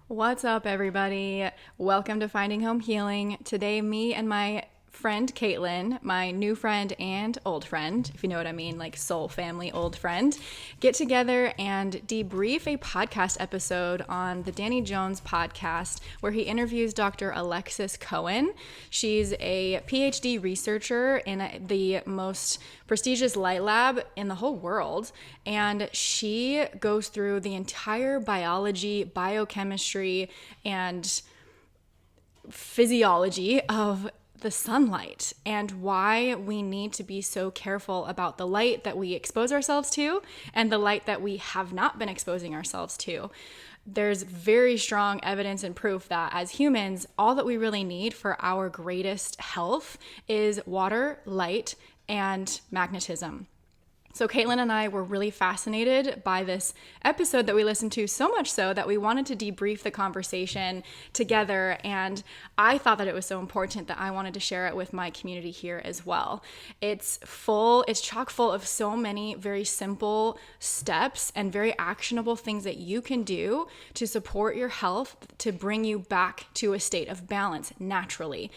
What's up, everybody? Welcome to Finding Home Healing. Today, me and my friend Caitlin, my new friend and old friend, if you know what I mean, like soul family old friend, get together and debrief a podcast episode on the Danny Jone's podcast where he interviews Dr. Alexis Cowan. She's a PhD researcher in the most prestigious light lab in the whole world, and she goes through the entire biology, biochemistry, and physiology of the sunlight and why we need to be so careful about the light that we expose ourselves to and the light that we have not been exposing ourselves to. There's very strong evidence and proof that as humans, all that we really need for our greatest health is water, light, and magnetism. So Caitlin and I were really fascinated by this episode that we listened to, so much so that we wanted to debrief the conversation together. And I thought that it was so important that I wanted to share it with my community here as well. It's chock full of so many very simple steps and very actionable things that you can do to support your health, to bring you back to a state of balance naturally.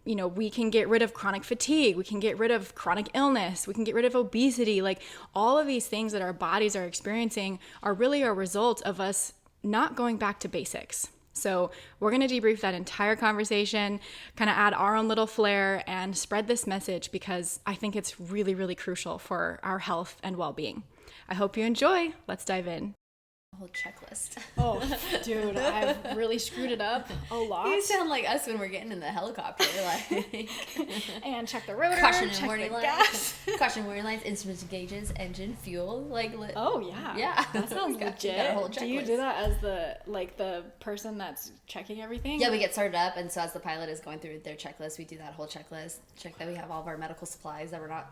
We can get rid of chronic fatigue, we can get rid of chronic illness, we can get rid of obesity. Like all of these things that our bodies are experiencing are really a result of us not going back to basics. So we're going to debrief that entire conversation, kind of add our own little flair and spread this message because I think it's really, really crucial for our health and well-being. I hope you enjoy. Let's dive in. Whole checklist. Oh, dude, I've really screwed it up a lot. You sound like us when we're getting in the helicopter, like and check the rotor, caution check warning the lights, gas. caution warning lights, instrument gauges, engine, fuel, Oh yeah, that sounds legit. Do you do that as the person that's checking everything? Yeah, we get started up, and so as the pilot is going through their checklist, we do that whole checklist. Check that we have all of our medical supplies, that we're not,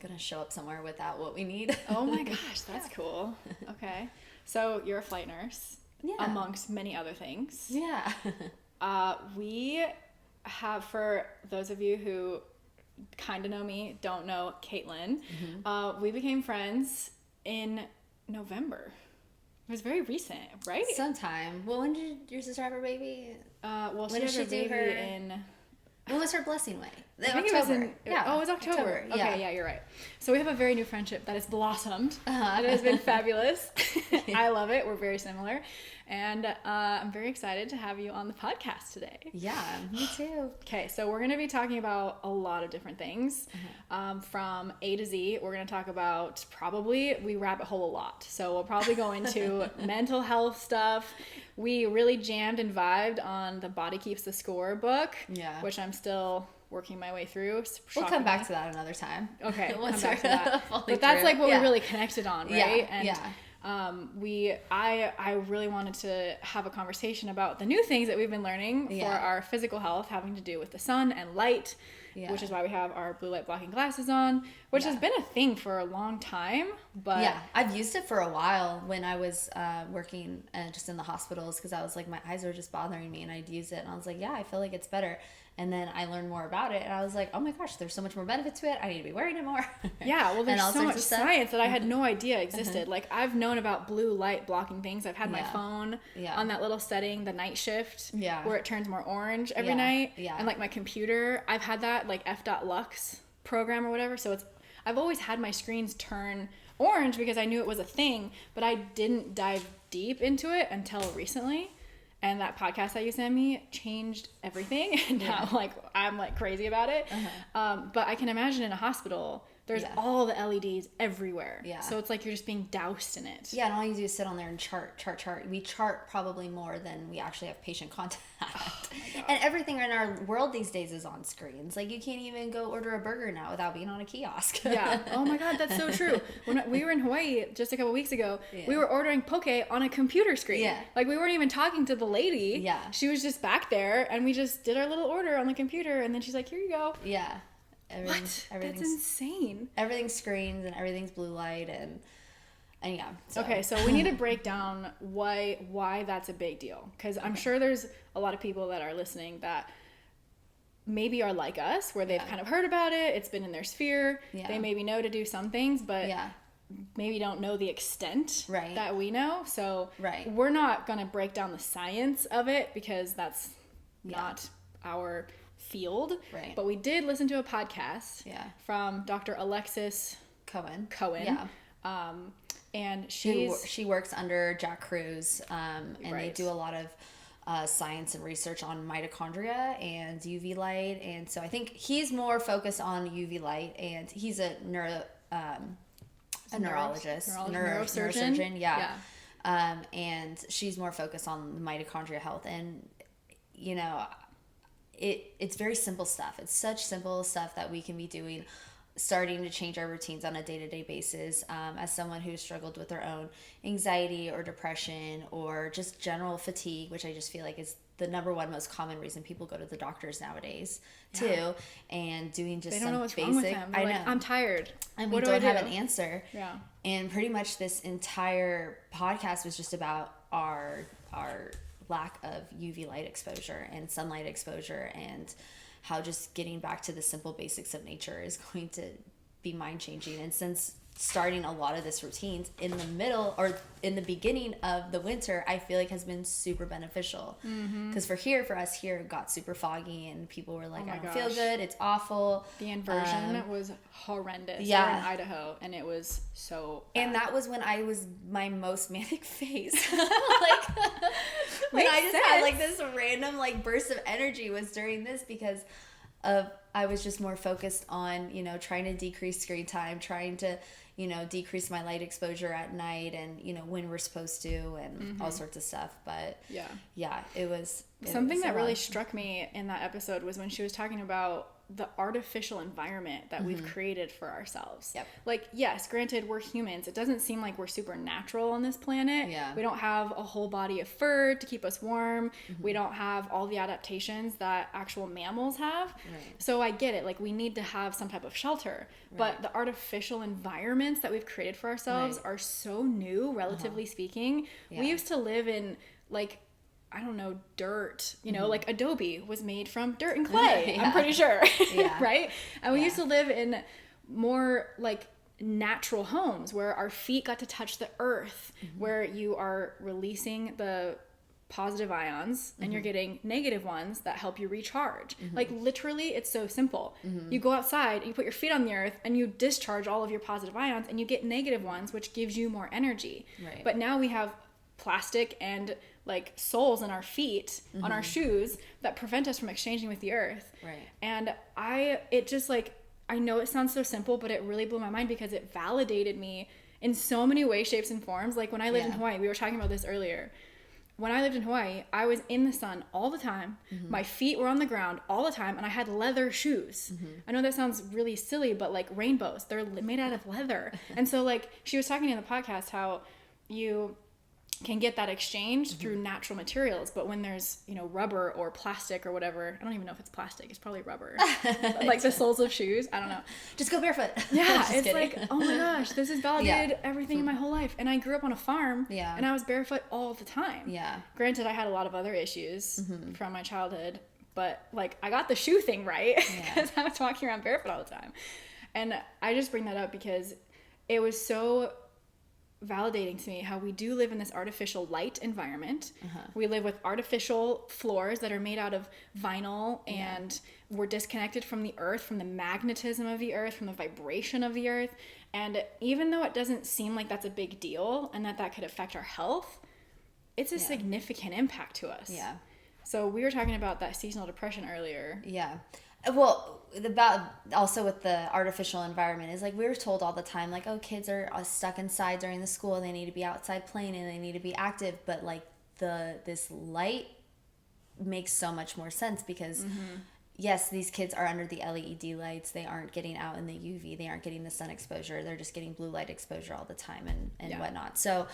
gonna show up somewhere without what we need. Oh my gosh, that's cool. Okay. So you're a flight nurse, amongst many other things. Yeah. We have, for those of you who kind of know me, don't know Caitlin, we became friends in November. It was very recent, right? Sometime. Well, when did your sister have her baby? When did she do her in... When was her blessing weigh? I think October. It was October. Okay, yeah, you're right. So we have a very new friendship that has blossomed. It has been fabulous. I love it. We're very similar. And I'm very excited to have you on the podcast today. Yeah, me too. Okay, so we're going to be talking about a lot of different things. From A to Z, we're going to talk about we rabbit hole a lot. So we'll probably go into mental health stuff. We really jammed and vibed on the Body Keeps the Score book, which I'm still working my way through. We'll come back to that another time. Okay, come back to that. But that's like what we really connected on, right? I really wanted to have a conversation about the new things that we've been learning for our physical health, having to do with the sun and light, which is why we have our blue light blocking glasses on, which has been a thing for a long time. But I've used it for a while when I was working just in the hospitals, because I was like, my eyes were just bothering me, and I'd use it, and I was like, I feel like it's better. And then I learned more about it, and I was like, oh my gosh, there's so much more benefit to it. I need to be wearing it more. Yeah, well, there's so much science that I had no idea existed. Like, I've known about blue light blocking things. I've had my phone on that little setting, the night shift, where it turns more orange every night. Yeah. And, like, my computer, I've had that, like, F.Lux program or whatever. So I've always had my screens turn orange because I knew it was a thing, but I didn't dive deep into it until recently. And that podcast that you sent me changed everything. And now, I'm crazy about it. But I can imagine in a hospital, there's all the LEDs everywhere. Yeah. So it's like you're just being doused in it. Yeah, and all you do is sit on there and chart. We chart probably more than we actually have patient contact. Oh, and everything in our world these days is on screens. Like, you can't even go order a burger now without being on a kiosk. Yeah. Oh my God, that's so true. When we were in Hawaii just a couple weeks ago, we were ordering poke on a computer screen. Yeah. Like, we weren't even talking to the lady. Yeah. She was just back there, and we just did our little order on the computer, and then she's like, here you go. Yeah. What? That's insane. Everything's screens and everything's blue light and yeah. So. Okay, so we need to break down why that's a big deal, because I'm sure there's a lot of people that are listening that maybe are like us, where they've kind of heard about it. It's been in their sphere. Yeah. They maybe know to do some things, but maybe don't know the extent Right. that we know. So Right. we're not going to break down the science of it because that's not our field. Right. But we did listen to a podcast from Dr. Alexis Cowan. Yeah. And she works under Jack Cruz, and they do a lot of science and research on mitochondria and UV light. And so I think he's more focused on UV light, and he's a neurologist, neurosurgeon. Yeah. And she's more focused on the mitochondria health. And, you know, it's very simple stuff. It's such simple stuff that we can be doing, starting to change our routines on a day-to-day basis. As someone who struggled with their own anxiety or depression or just general fatigue, which I just feel like is the number one most common reason people go to the doctors nowadays too, and doing just they don't some know what's basic, wrong with them. They're like, I'm tired. And we don't have an answer. Yeah. And pretty much this entire podcast was just about our lack of UV light exposure and sunlight exposure, and how just getting back to the simple basics of nature is going to be mind changing. And since starting a lot of this routines in the middle or in the beginning of the winter, I feel like has been super beneficial. Because for us here, it got super foggy and people were like, I don't feel good. It's awful. The inversion was horrendous. Yeah. We're in Idaho, and it was so bad. And that was when I was my most manic phase. When I just had like this random like burst of energy was during this, because I was just more focused on, you know, trying to decrease screen time, trying to, you know, decrease my light exposure at night, and, you know, when we're supposed to, and all sorts of stuff. But yeah, it was something that really struck me in that episode was when she was talking about the artificial environment that we've created for ourselves. Yep. Like, yes, granted, we're humans. It doesn't seem like we're supernatural on this planet. Yeah. We don't have a whole body of fur to keep us warm. We don't have all the adaptations that actual mammals have. Right. So I get it. Like, we need to have some type of shelter. But the artificial environments that we've created for ourselves are so new, relatively speaking. Yeah. We used to live in, like, I don't know, dirt, you know, like Adobe was made from dirt and clay, I'm pretty sure, right? And we used to live in more like natural homes where our feet got to touch the earth, where you are releasing the positive ions and you're getting negative ones that help you recharge. Like, literally, it's so simple. You go outside, you put your feet on the earth, and you discharge all of your positive ions, and you get negative ones, which gives you more energy. Right. But now we have plastic and like soles in our feet, on our shoes, that prevent us from exchanging with the earth. Right. And it just like, I know it sounds so simple, but it really blew my mind because it validated me in so many ways, shapes, and forms. Like, when I lived in Hawaii, we were talking about this earlier. When I lived in Hawaii, I was in the sun all the time. My feet were on the ground all the time, and I had leather shoes. I know that sounds really silly, but like rainbows, they're made out of leather. And so, like, she was talking in the podcast how you can get that exchange through natural materials, but when there's, you know, rubber or plastic or whatever, I don't even know if it's plastic, it's probably rubber, like the soles of shoes, I don't know, just go barefoot. yeah. It's kidding. Like, oh my gosh, this has validated everything in my whole life. And I grew up on a farm, and I was barefoot all the time. Granted, I had a lot of other issues from my childhood, but like, I got the shoe thing right, because I was walking around barefoot all the time. And I just bring that up because it was so validating to me how we do live in this artificial light environment. We live with artificial floors that are made out of vinyl, and we're disconnected from the earth, from the magnetism of the earth, from the vibration of the earth. And even though it doesn't seem like that's a big deal and that could affect our health, it's a significant impact to us. So we were talking about that seasonal depression earlier. Well, about also with the artificial environment is like, we were told all the time, like, oh, kids are stuck inside during the school, they need to be outside playing and they need to be active. But like, this light makes so much more sense because yes, these kids are under the LED lights, they aren't getting out in the UV, they aren't getting the sun exposure, they're just getting blue light exposure all the time and whatnot. So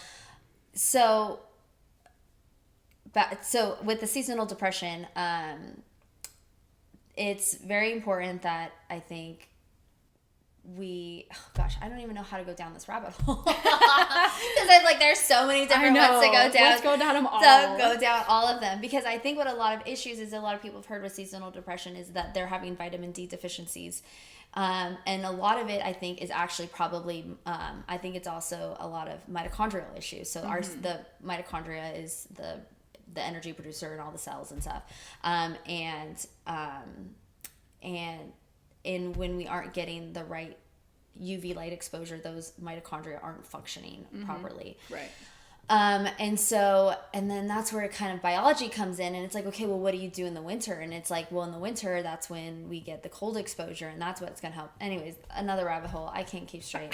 with the seasonal depression, it's very important that I think I don't even know how to go down this rabbit hole. Because I'm like, there's so many different ones to go down. Let's go down them all. So go down all of them. Because I think what a lot of issues is, a lot of people have heard with seasonal depression is that they're having vitamin D deficiencies. And a lot of it, I think, is actually probably, I think it's also a lot of mitochondrial issues. So the mitochondria is the energy producer in all the cells and stuff. And when we aren't getting the right UV light exposure, those mitochondria aren't functioning properly. Right. And then that's where kind of biology comes in, and it's like, okay, well, what do you do in the winter? And it's like, well, in the winter, that's when we get the cold exposure, and that's what's going to help. Anyways, another rabbit hole. I can't keep straight.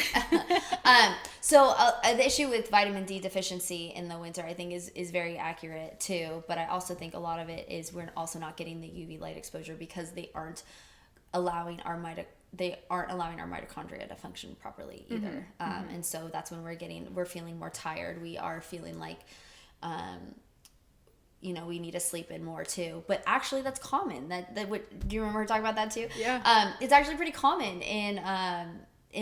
The issue with vitamin D deficiency in the winter, I think is very accurate too. But I also think a lot of it is we're also not getting the UV light exposure because they aren't allowing our mitochondria to function properly either. And so that's when we're feeling more tired. We are feeling like, we need to sleep in more too. But actually that's common. Do you remember talking about that too? Yeah. It's actually pretty common in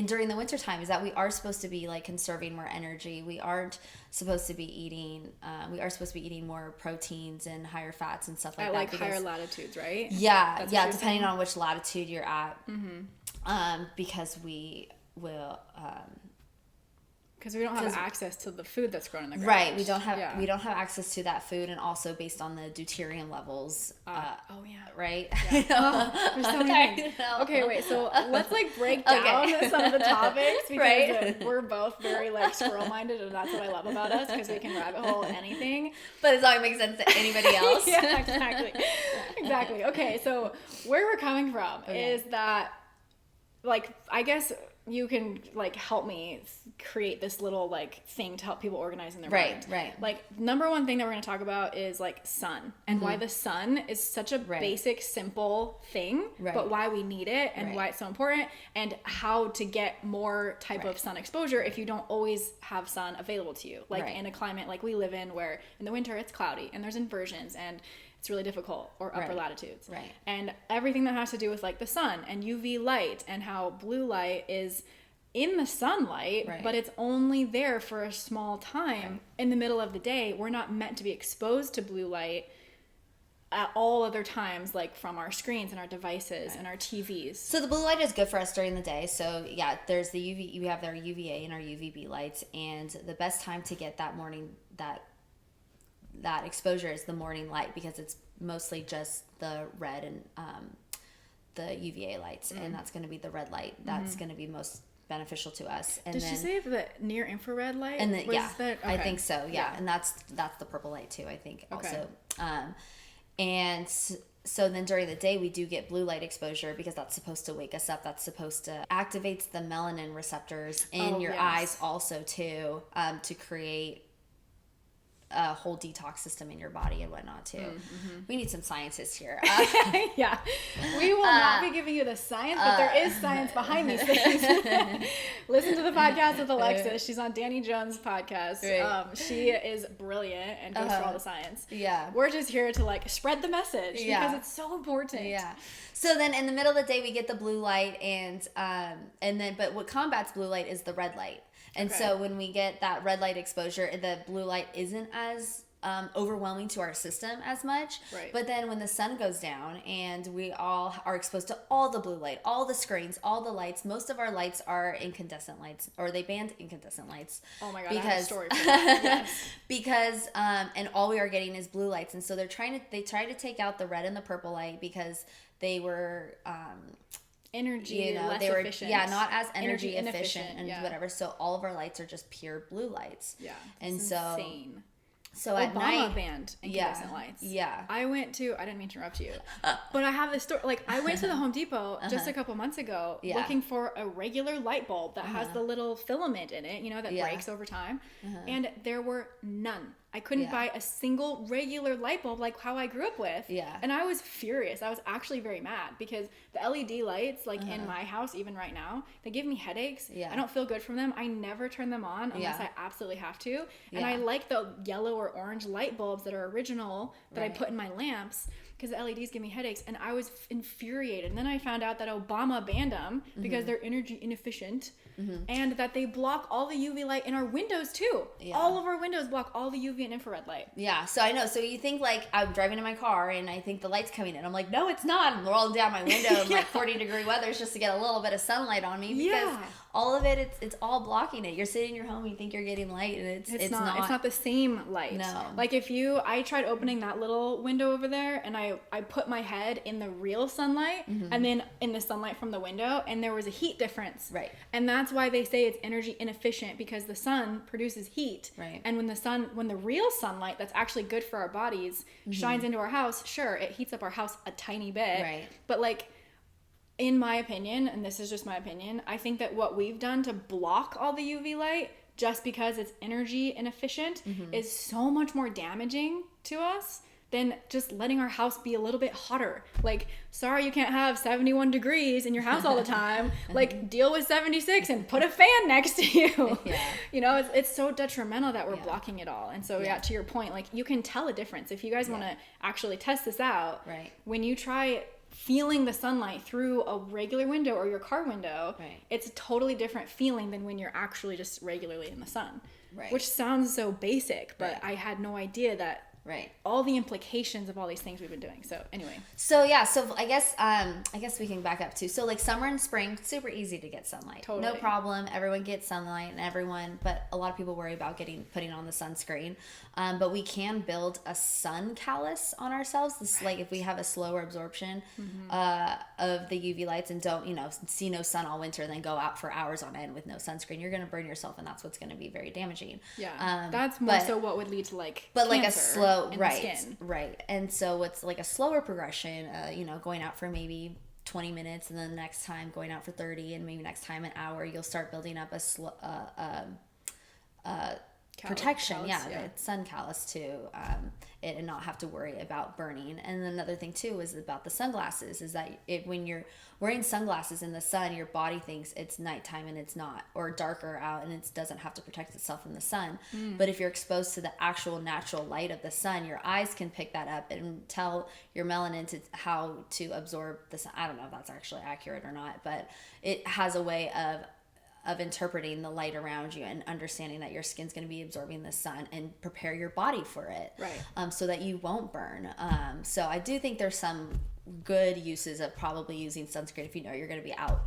during the winter time, is that we are supposed to be like conserving more energy. We aren't supposed to be eating, more proteins and higher fats and stuff like at that. Like higher latitudes, right? Yeah. Depending on which latitude you're at. Because we will, because we don't have access to the food that's grown in the ground. Right. We don't have access to that food, and also based on the deuterium levels. Right. Yeah. There's so many things. Okay, wait. So let's break down some of the topics, because we're both very squirrel-minded, and that's what I love about us, because we can rabbit hole anything. But it's not gonna make sense to anybody else. Yeah, exactly. Okay, so where we're coming from is that, I guess you can help me create this little thing to help people organize in their mind. Right. Number one thing that we're going to talk about is sun, and why the sun is such a basic, simple thing, but why we need it and why it's so important, and how to get more type of sun exposure if you don't always have sun available to you. In a climate like we live in, where in the winter it's cloudy and there's inversions and it's really difficult, or upper latitudes. Right. And everything that has to do with the sun and UV light, and how blue light is in the sunlight, but it's only there for a small time in the middle of the day. We're not meant to be exposed to blue light at all other times, from our screens and our devices and our TVs. So the blue light is good for us during the day. So there's the UV, we have our UVA and our UVB lights, and the best time to get that exposure is the morning light, because it's mostly just the red and the UVA lights, and that's going to be the red light that's going to be most beneficial to us. And did she say the near infrared light? And I think so. Yeah, and that's the purple light too, I think, also. And so then during the day we do get blue light exposure, because that's supposed to wake us up. That's supposed to activate the melanin receptors in your eyes also too, to create a whole detox system in your body and whatnot too. We need some scientists here. Yeah, we will not be giving you the science, but there is science behind these things. Listen to the podcast with Alexis. She's on Danny Jone's podcast. She is brilliant and goes through all the science. Yeah, we're just here to spread the message, because it's so important. Yeah. So then in the middle of the day we get the blue light, but what combats blue light is the red light. And so when we get that red light exposure, the blue light isn't as overwhelming to our system as much. Right. But then when the sun goes down and we all are exposed to all the blue light, all the screens, all the lights, most of our lights are incandescent lights, or they banned incandescent lights. Oh my God, I have a story for that. Yes. Because and all we are getting is blue lights, and so they try to take out the red and the purple light, because they were less efficient. Not as energy efficient and whatever. So all of our lights are just pure blue lights. Yeah. And so insane. So Obama at night, banned incandescent lights. Yeah. I didn't mean to interrupt you, but I have this story. I went to the Home Depot just a couple months ago looking for a regular light bulb that has the little filament in it, that breaks over time. And there were none. I couldn't buy a single regular light bulb like how I grew up with. Yeah. And I was furious. I was actually very mad, because the LED lights, in my house, even right now, they give me headaches. Yeah. I don't feel good from them. I never turn them on unless I absolutely have to. And I like the yellow or orange light bulbs that are original that I put in my lamps, because the LEDs give me headaches. And I was infuriated. And then I found out that Obama banned them because they're energy inefficient. and that they block all the UV light in our windows too. Yeah. All of our windows block all the UV and infrared light. Yeah, so I know. So you think like I'm driving in my car and I think the light's coming in. I'm like, no, it's not. I'm rolling down my window in like 40-degree weather just to get a little bit of sunlight on me because all of it, it's all blocking it. You're sitting in your home, you think you're getting light, and it's not. It's not the same light. No. Like I tried opening that little window over there, and I put my head in the real sunlight, and then in the sunlight from the window, and there was a heat difference. Right. And that's why they say it's energy inefficient, because the sun produces heat. Right. And when the real sunlight that's actually good for our bodies shines into our house, sure, it heats up our house a tiny bit. Right. But like, in my opinion, and this is just my opinion, I think that what we've done to block all the UV light, just because it's energy inefficient, is so much more damaging to us than just letting our house be a little bit hotter. Like, sorry, you can't have 71 degrees in your house all the time. Like, deal with 76 and put a fan next to you. Yeah. You know, it's so detrimental that we're blocking it all. And so, to your point, like, you can tell a difference. If you guys want to actually test this out, when you try feeling the sunlight through a regular window or your car window, it's a totally different feeling than when you're actually just regularly in the sun. Right. Which sounds so basic, but I had no idea that all the implications of all these things we've been doing. So anyway. So I guess we can back up too. So like summer and spring, super easy to get sunlight. Totally. No problem. Everyone gets sunlight but a lot of people worry about putting on the sunscreen. But we can build a sun callus on ourselves. This like if we have a slower absorption of the UV lights and don't, see no sun all winter and then go out for hours on end with no sunscreen, you're going to burn yourself, and that's what's going to be very damaging. Yeah. That's more so what would lead to like cancer. Like a slow skin. Right. And so it's like a slower progression, going out for maybe 20 minutes and then the next time going out for 30 and maybe next time an hour, you'll start building up a protection. It's sun callus to and not have to worry about burning. And another thing too is about the sunglasses, is that when you're wearing sunglasses in the sun, your body thinks it's nighttime and it's not, or darker out, and it doesn't have to protect itself from the sun. But if you're exposed to the actual natural light of the sun, your eyes can pick that up and tell your melanin how to absorb the sun. I don't know if that's actually accurate or not, but it has a way of interpreting the light around you and understanding that your skin's going to be absorbing the sun and prepare your body for it, so that you won't burn. So I do think there's some good uses of probably using sunscreen if you're going to be out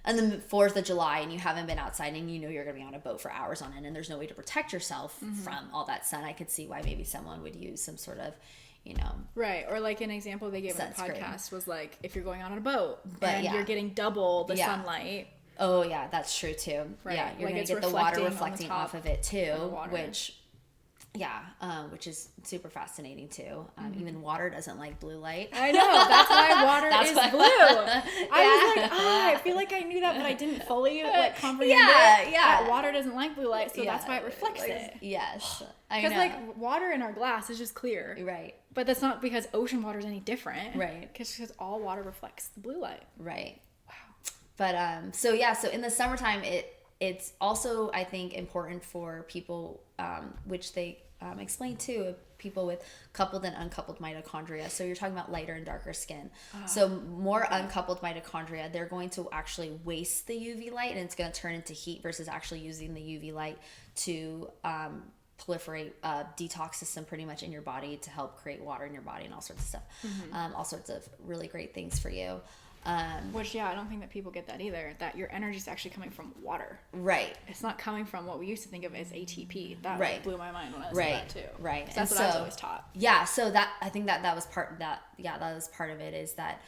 on the 4th of July and you haven't been outside and you're going to be on a boat for hours on end and there's no way to protect yourself from all that sun. I could see why maybe someone would use some sort of right, or like an example they gave in the podcast was like if you're going on a boat and you're getting double the sunlight. Oh yeah, that's true too. Right. Yeah, you're gonna get the water reflecting off of it too, which is super fascinating too. Even water doesn't like blue light. I know, that's why water is blue. I was like, I feel like I knew that, but I didn't fully comprehend it. That water doesn't like blue light, so that's why it reflects it. Yes, because like water in our glass is just clear, right? But that's not because ocean water is any different, right? Because all water reflects the blue light, right? But so in the summertime it's also, I think, important for people which they explain too, people with coupled and uncoupled mitochondria. So you're talking about lighter and darker skin. So more uncoupled mitochondria, they're going to actually waste the UV light and it's going to turn into heat versus actually using the UV light to proliferate detox system pretty much in your body to help create water in your body and all sorts of stuff. All sorts of really great things for you. Which, I don't think that people get that either, that your energy is actually coming from water. Right. It's not coming from what we used to think of as ATP. That blew my mind when I said that too. Right. That's what I was always taught. Yeah. So I think that was part of that. Yeah, that was part of it, is that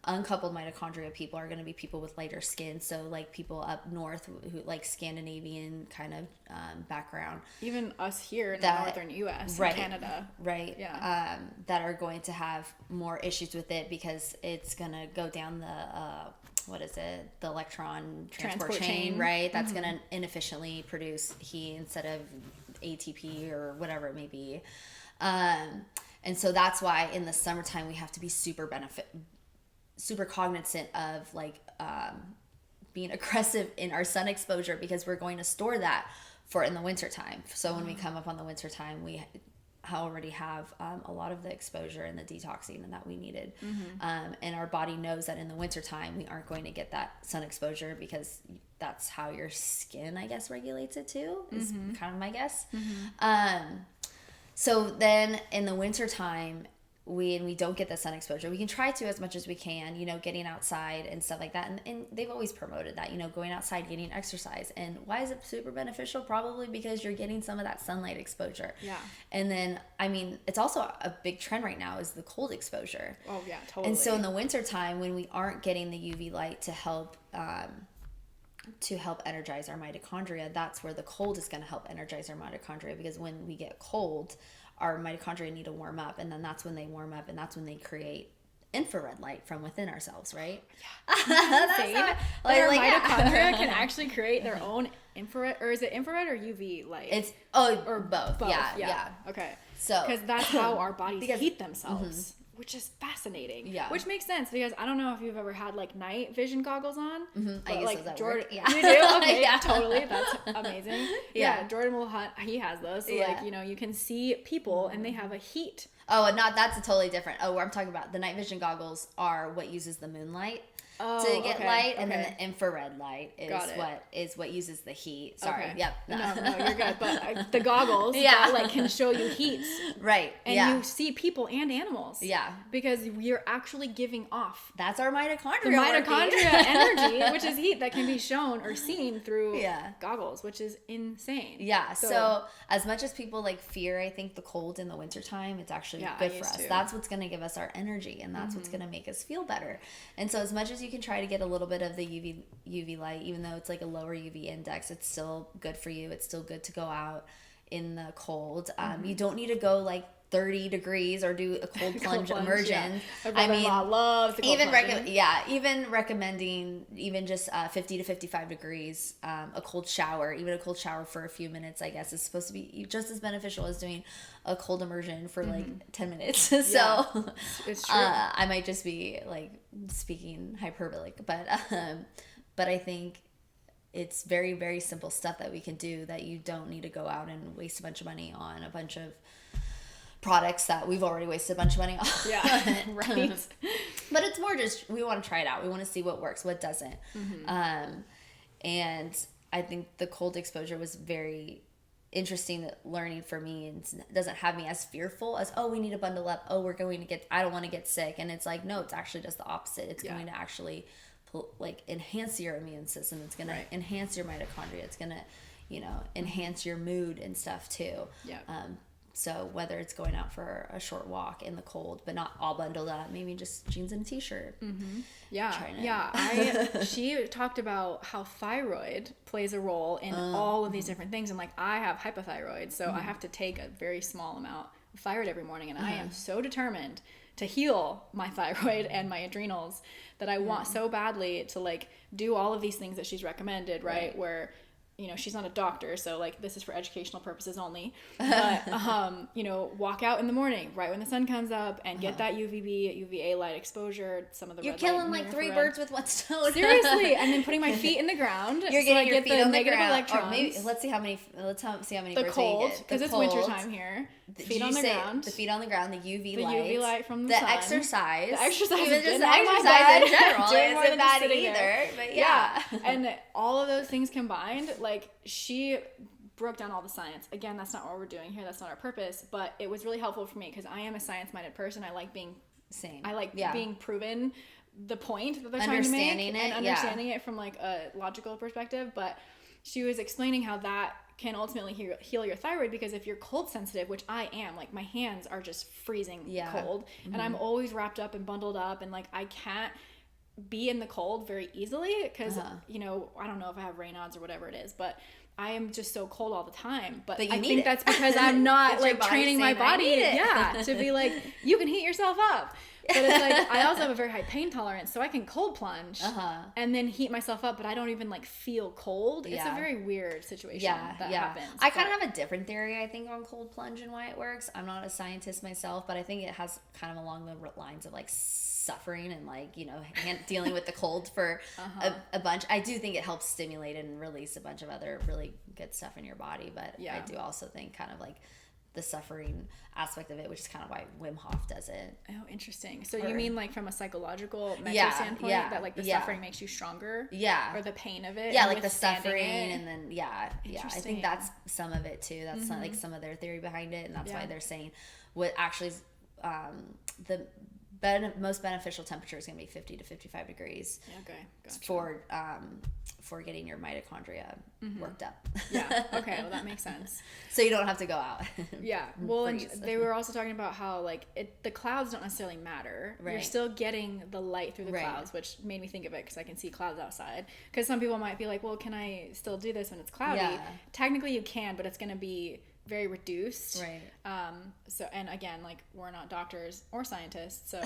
uncoupled mitochondria people are going to be people with lighter skin. So like people up north who like Scandinavian kind of background. Even us here in the northern U.S. and Canada. Right. Yeah. That are going to have more issues with it because it's going to go down the electron transport chain, right? That's going to inefficiently produce heat instead of ATP or whatever it may be. And so that's why in the summertime we have to be super cognizant of being aggressive in our sun exposure, because we're going to store that for in the wintertime. So when we come up on the wintertime, already have a lot of the exposure and the detoxing and that we needed. And our body knows that in the wintertime we aren't going to get that sun exposure because that's how your skin, I guess, regulates it too, is kind of my guess. So then in the wintertime, we don't get the sun exposure. We can try to as much as we can, you know, getting outside and stuff like that. And they've always promoted that, you know, going outside, getting exercise. And why is it super beneficial? Probably because you're getting some of that sunlight exposure. Yeah. And then, I mean, it's also a big trend right now is the cold exposure. Oh, yeah, totally. And so in the wintertime, when we aren't getting the UV light to help energize our mitochondria, that's where the cold is going to help energize our mitochondria, because when we get cold, our mitochondria need to warm up, and then that's when they warm up, and that's when they create infrared light from within ourselves, right? Yeah. Our mitochondria can actually create their own infrared, or is it infrared or UV light? It's or both. Yeah. Okay. So because that's how our bodies heat themselves. Which is fascinating. Yeah. Which makes sense because I don't know if you've ever had like night vision goggles on. I use those at Jordan, work. Yeah. You do? Okay, totally. That's amazing. Yeah. Jordan he has those. So like, you know, you can see people and they have a heat. Oh, and that's a totally different. Oh, I'm talking about the night vision goggles are what uses the moonlight to get light, and then the infrared light is what uses the heat. Sorry. Okay. Yep. No, you're good. But the goggles that like can show you heat. Right. And you see people and animals. Yeah. Because you're actually giving off. That's our mitochondria. The mitochondria energy, which is heat that can be shown or seen through goggles, which is insane. Yeah. So as much as people like fear, I think, the cold in the wintertime, it's actually good for us. That's what's going to give us our energy, and that's what's going to make us feel better. And so as much as you can try to get a little bit of the UV light, even though it's like a lower UV index, it's still good for you. It's still good to go out in the cold. You don't need to go like 30 degrees or do a cold plunge immersion. Yeah. I mean, loves the cold even recommending even just 50 to 55 degrees, a cold shower, even a cold shower for a few minutes, I guess, is supposed to be just as beneficial as doing a cold immersion for like 10 minutes. So it's true. I might just be like speaking hyperbolic, but I think it's very, very simple stuff that we can do that you don't need to go out and waste a bunch of money on a bunch of products that we've already wasted a bunch of money on. Yeah, right. But it's more just, we want to try it out. We want to see what works, what doesn't. And I think the cold exposure was very interesting learning for me, and doesn't have me as fearful as, we need to bundle up. We're going to get, I don't want to get sick. And it's like, no, it's actually just the opposite. It's going to actually like enhance your immune system. It's going to enhance your mitochondria. It's going to, enhance your mood and stuff too. Yeah. So whether it's going out for a short walk in the cold, but not all bundled up, maybe just jeans and a t-shirt. She talked about how thyroid plays a role in all of these different things. And like, I have hypothyroid, so I have to take a very small amount of thyroid every morning. And I am so determined to heal my thyroid and my adrenals that I want so badly to like do all of these things that she's recommended, right? Where, she's not a doctor, so like this is for educational purposes only, but walk out in the morning right when the sun comes up and get that UVA light exposure, some of the you're red killing light, like 3 birds with one stone. Seriously. And then putting my feet in the ground, you're getting your feet on the ground. Electrons. Or maybe let's see how many the birds cold, you get. because it's wintertime here. The feet on the ground, the UV light from the sun, exercise, even just the exercise in general isn't bad either. But and all of those things combined, like, she broke down all the science. Again, that's not what we're doing here. That's not our purpose. But it was really helpful for me because I am a science-minded person. I like being being proven the point that they're trying to make and understanding it from like a logical perspective. But she was explaining how that can ultimately heal your thyroid, because if you're cold sensitive, which I am, like my hands are just freezing cold, and I'm always wrapped up and bundled up, and like I can't be in the cold very easily because I don't know if I have Raynaud's or whatever it is, but I am just so cold all the time. But I think that's because I'm not like training my body to be like, you can heat yourself up. But it's like, I also have a very high pain tolerance, so I can cold plunge and then heat myself up, but I don't even like feel cold. It's a very weird situation that happens. I kind of have a different theory, I think, on cold plunge and why it works. I'm not a scientist myself, but I think it has kind of along the lines of like suffering and like, dealing with the cold for a bunch. I do think it helps stimulate and release a bunch of other really good stuff in your body, but I do also think kind of like the suffering aspect of it, which is kind of why Wim Hof does it. Oh, interesting. So you mean like from a psychological mental standpoint that like the yeah. suffering makes you stronger? Yeah. Or the pain of it? Yeah, like the suffering and then yeah. I think that's some of it too. That's like some of their theory behind it, and that's why they're saying what actually is the most beneficial temperature is going to be 50 to 55 degrees. Okay, gotcha. For getting your mitochondria worked up. Yeah. Okay. Well, that makes sense. So you don't have to go out. Yeah. Well, and they were also talking about how like the clouds don't necessarily matter. Right. You're still getting the light through the clouds, which made me think of it because I can see clouds outside. Because some people might be like, well, can I still do this when it's cloudy? Yeah. Technically, you can, but it's going to be very reduced. Right. So, and again, like we're not doctors or scientists, so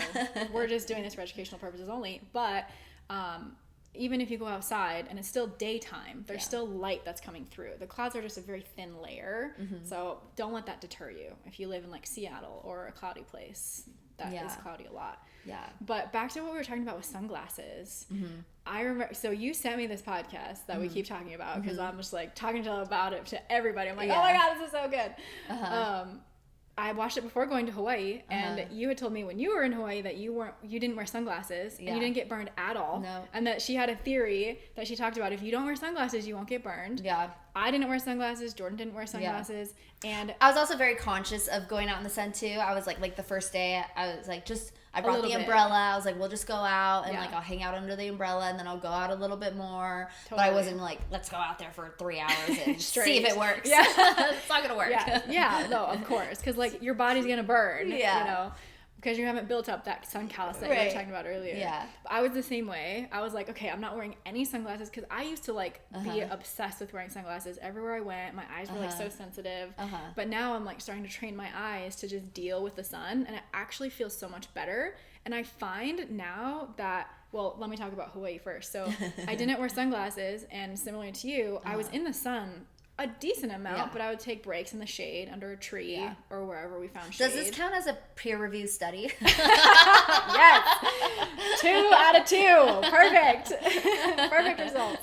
we're just doing this for educational purposes only. But even if you go outside and it's still daytime, there's still light that's coming through. The clouds are just a very thin layer. So don't let that deter you. If you live in like Seattle or a cloudy place, that is cloudy a lot. Yeah. But back to what we were talking about with sunglasses. I remember, so you sent me this podcast that we keep talking about because I'm just like talking about it to everybody. I'm like, oh my God, this is so good. I watched it before going to Hawaii, and you had told me when you were in Hawaii that you didn't wear sunglasses and you didn't get burned at all. No. And that she had a theory that she talked about, if you don't wear sunglasses, you won't get burned. Yeah. I didn't wear sunglasses. Jordan didn't wear sunglasses. Yeah. And I was also very conscious of going out in the sun too. I was like the first day I was like, I brought the umbrella. I was like, we'll just go out and like I'll hang out under the umbrella and then I'll go out a little bit more. Totally. But I wasn't like, let's go out there for 3 hours and see if it works. Yeah. It's not gonna work. Yeah, no, of course. Because like your body's gonna burn. Yeah. You know? Because you haven't built up that sun callus that you were talking about earlier. Yeah. But I was the same way. I was like, okay, I'm not wearing any sunglasses because I used to like be obsessed with wearing sunglasses everywhere I went. My eyes were like so sensitive. But now I'm like starting to train my eyes to just deal with the sun, and it actually feels so much better. And I find now that, well, let me talk about Hawaii first. So I didn't wear sunglasses, and similar to you, I was in the sun a decent amount, but I would take breaks in the shade under a tree or wherever we found shade. Does this count as a peer-reviewed study? Yes. 2 out of 2. Perfect. Perfect results.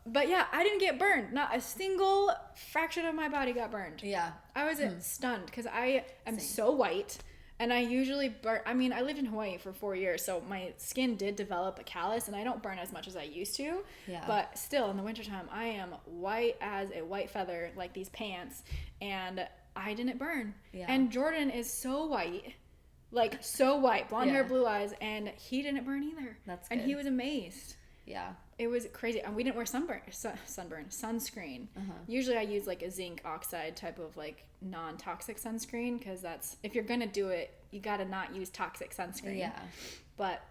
But yeah, I didn't get burned. Not a single fraction of my body got burned. Yeah. I was stunned because I am so white. And I usually burn, I mean, I lived in Hawaii for 4 years, so my skin did develop a callus, and I don't burn as much as I used to. Yeah. But still, in the wintertime, I am white as a white feather, like these pants, and I didn't burn. Yeah. And Jordan is so white, like so white, blonde hair, blue eyes, and he didn't burn either. That's good. And he was amazed. Yeah. It was crazy. And we didn't wear sunscreen. Usually I use like a zinc oxide type of like non-toxic sunscreen because that's, if you're going to do it, you got to not use toxic sunscreen. Yeah. But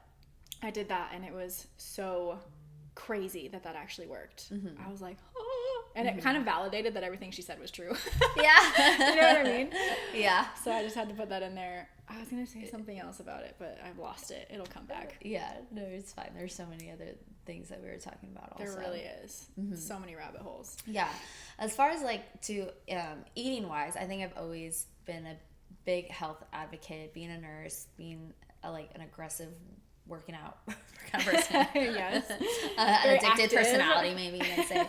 I did that and it was so crazy that actually worked. I was like, oh. And it kind of validated that everything she said was true. Yeah. You know what I mean? Yeah. So I just had to put that in there. I was going to say something else about it, but I've lost it. It'll come back. Yeah. No, it's fine. There's so many other things that we were talking about also. There really is. So many rabbit holes. Yeah. As far as like to eating wise, I think I've always been a big health advocate, being a nurse, being like an aggressive working out kind of person. Yes. An addicted active personality, maybe you might say.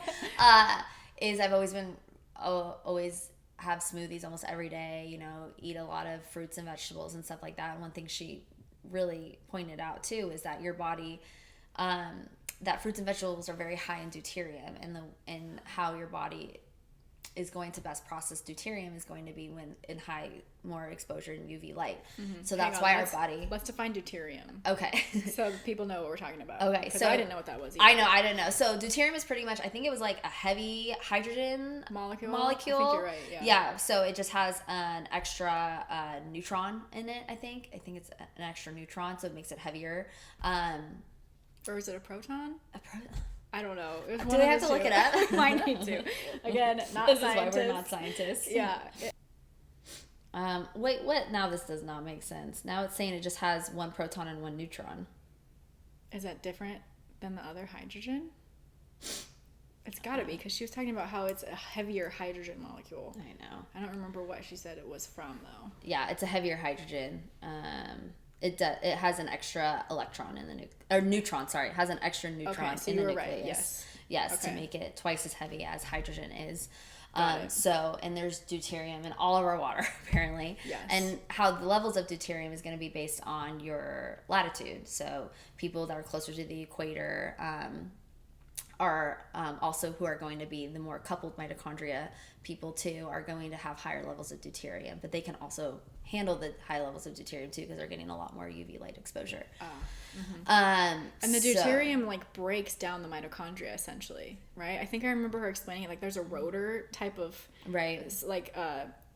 Is I've always been always have smoothies almost every day, you know, eat a lot of fruits and vegetables and stuff like that. And one thing she really pointed out too is that your body that fruits and vegetables are very high in deuterium, and how your body is going to best process deuterium is going to be when in more exposure in UV light. So that's why our body. Let's define deuterium. Okay. So people know what we're talking about. Okay. So I didn't know what that was either. I didn't know. So deuterium is pretty much, I think it was like a heavy hydrogen molecule. I think you're right. Yeah. Yeah. So it just has an extra neutron in it. I think it's an extra neutron, so it makes it heavier. Or is it a proton? I don't know. Do we have to look it up? I need to. Again, not this scientists. Is why we're not scientists. Yeah. Wait, what? Now this does not make sense. Now it's saying it just has 1 proton and 1 neutron. Is that different than the other hydrogen? It's got to be, because she was talking about how it's a heavier hydrogen molecule. I know. I don't remember what she said it was from, though. Yeah, it's a heavier hydrogen. It has an extra electron in the neutron. Sorry, it has an extra neutron in the nucleus. Right. Yes, okay. To make it twice as heavy as hydrogen is. Got it. So, and there's deuterium in all of our water, apparently. Yes. And how the levels of deuterium is going to be based on your latitude. So people that are closer to the equator are also who are going to be the more coupled mitochondria people too are going to have higher levels of deuterium, but they can also handle the high levels of deuterium too because they're getting a lot more UV light exposure. And the deuterium like breaks down the mitochondria essentially, right? I think I remember her explaining it like there's a rotor type of like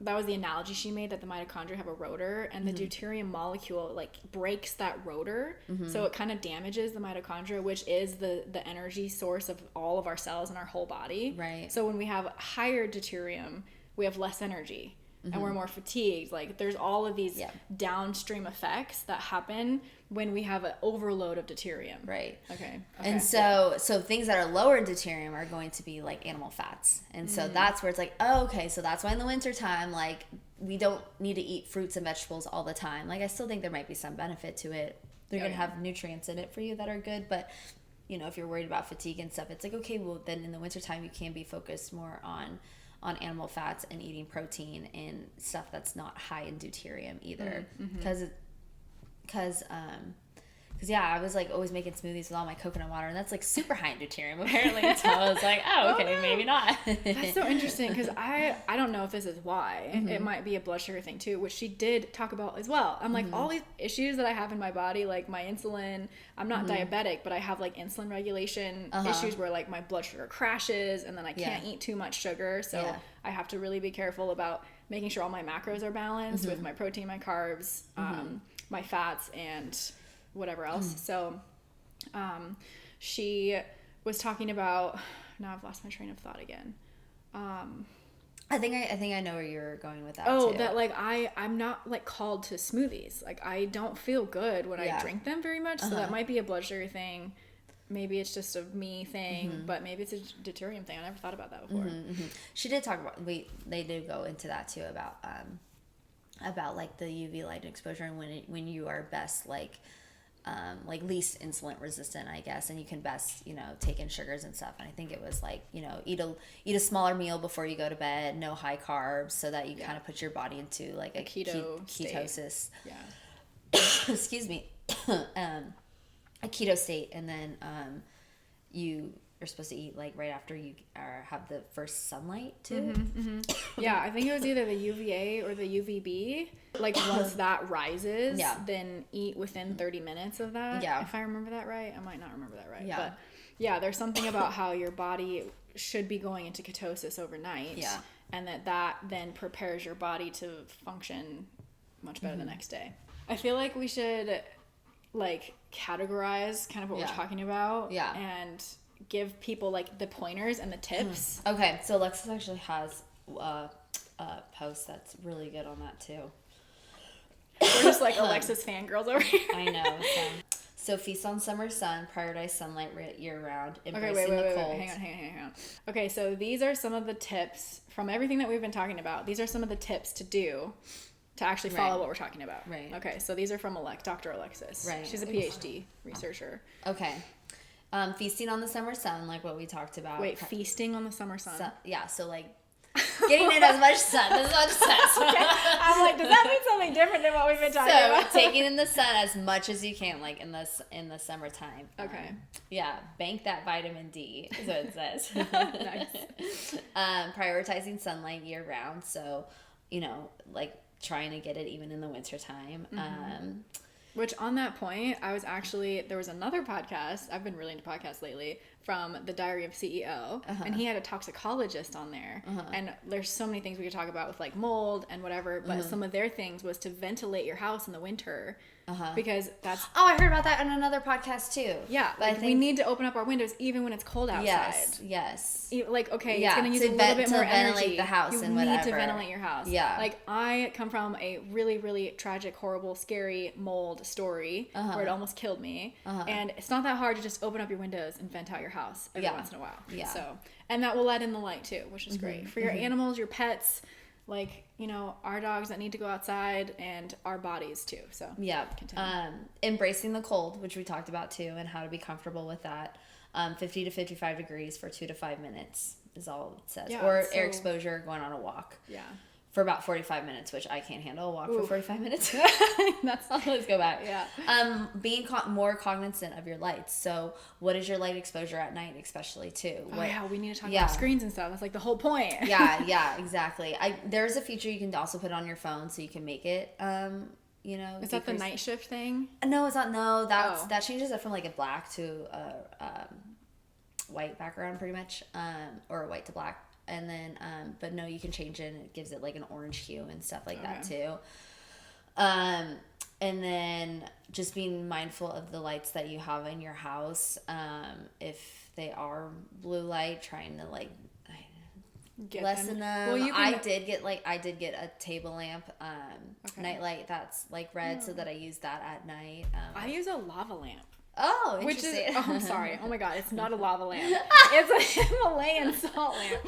that was the analogy she made, that the mitochondria have a rotor, and the deuterium molecule like breaks that rotor, so it kind of damages the mitochondria, which is the energy source of all of our cells in our whole body. Right. So when we have higher deuterium, we have less energy. And we're more fatigued. Like there's all of these downstream effects that happen when we have an overload of deuterium. Right. Okay. And so things that are lower in deuterium are going to be like animal fats. And so that's where it's like, oh, okay, so that's why in the wintertime, like we don't need to eat fruits and vegetables all the time. Like I still think there might be some benefit to it. They're going to have nutrients in it for you that are good. But, you know, if you're worried about fatigue and stuff, it's like, okay, well then in the wintertime you can be focused more on animal fats and eating protein and stuff that's not high in deuterium either, because I was like always making smoothies with all my coconut water, and that's like super high in deuterium apparently. So I was like, oh, okay, maybe not. That's so interesting, because I don't know if this is why. It might be a blood sugar thing too, which she did talk about as well. I'm like, all these issues that I have in my body, like my insulin, I'm not diabetic, but I have like insulin regulation issues where like my blood sugar crashes, and then I can't eat too much sugar, so I have to really be careful about making sure all my macros are balanced with my protein, my carbs, my fats, and whatever else. So she was talking about, now I've lost my train of thought again. I think I know where you're going with that too. too. That like I'm not like called to smoothies. Like I don't feel good when I drink them very much. So that might be a blood sugar thing. Maybe it's just a me thing, but maybe it's a deuterium thing. I never thought about that before. She did talk about, they did go into that too, about like the UV light exposure and when you are best like least insulin resistant, I guess, and you can best, you know, take in sugars and stuff. And I think it was like, you know, eat a smaller meal before you go to bed, no high carbs, so that you kind of put your body into like a ketosis. Excuse me. A keto state, and then you are supposed to eat like right after you have the first sunlight too. Yeah, I think it was either the UVA or the UVB. Like once that rises, then eat within 30 minutes of that. Yeah. If I remember that right. I might not remember that right. Yeah. But yeah, there's something about how your body should be going into ketosis overnight. Yeah. And that then prepares your body to function much better the next day. I feel like we should like categorize kind of what we're talking about. Yeah. And give people like the pointers and the tips. Okay, so Alexis actually has a post that's really good on that too. We're just like Alexis fangirls over here. I know. So feast on summer sun, prioritize sunlight year round, embracing the cold. Hang on. Okay, so these are some of the tips from everything that we've been talking about. These are some of the tips to do to actually follow what we're talking about. Right. Okay, so these are from Dr. Alexis. Right. She's a PhD researcher. Okay. Feasting on the summer sun, like what we talked about. Wait, feasting on the summer sun? Yeah, so like getting in as much sun. This is what it says. Okay. I'm like, does that mean something different than what we've been talking about? Taking in the sun as much as you can, like in the summertime. Okay. Yeah, bank that vitamin D is what it says. Nice. Prioritizing sunlight year round, so you know, like trying to get it even in the wintertime. Which on that point, there was another podcast, I've been really into podcasts lately, from the Diary of CEO, and he had a toxicologist on there, and there's so many things we could talk about with like mold and whatever, but some of their things was to ventilate your house in the winter, because that's... Oh, I heard about that on another podcast too. Yeah, like we need to open up our windows even when it's cold outside. Yes. Like, okay, it's going to use a little bit more energy. Ventilate the house and whatever. You need to ventilate your house. Yeah. Like, I come from a really, really tragic, horrible, scary mold story where it almost killed me, and it's not that hard to just open up your windows and vent out your house every once in a while. Yeah. So, and that will let in the light too, which is great. For your animals, your pets, like, you know, our dogs that need to go outside, and our bodies too. So yeah. Embracing the cold, which we talked about too, and how to be comfortable with that. 50 to 55 degrees for 2 to 5 minutes. is all it says. Yeah, Or air exposure, going on a walk. Yeah. For about 45 minutes, which I can't handle a walk for 45 minutes. That's Let's go back. Yeah. Being more cognizant of your lights. So what is your light exposure at night, especially too? We need to talk about screens and stuff. That's like the whole point. yeah, exactly. There's a feature you can also put on your phone so you can make it, Is that the night shift thing? No, it's not. No, that changes it from like a black to a white background pretty much, or a white to black. And then, but no, you can change it and it gives it like an orange hue and stuff like that too. And then just being mindful of the lights that you have in your house. If they are blue light, trying to like lessen them. Well, I did get a table lamp, night light that's like red, so that I use that at night. I use a lava lamp. Oh, interesting. Which is, I'm sorry. Oh my God, it's not a lava lamp. It's a Himalayan salt lamp.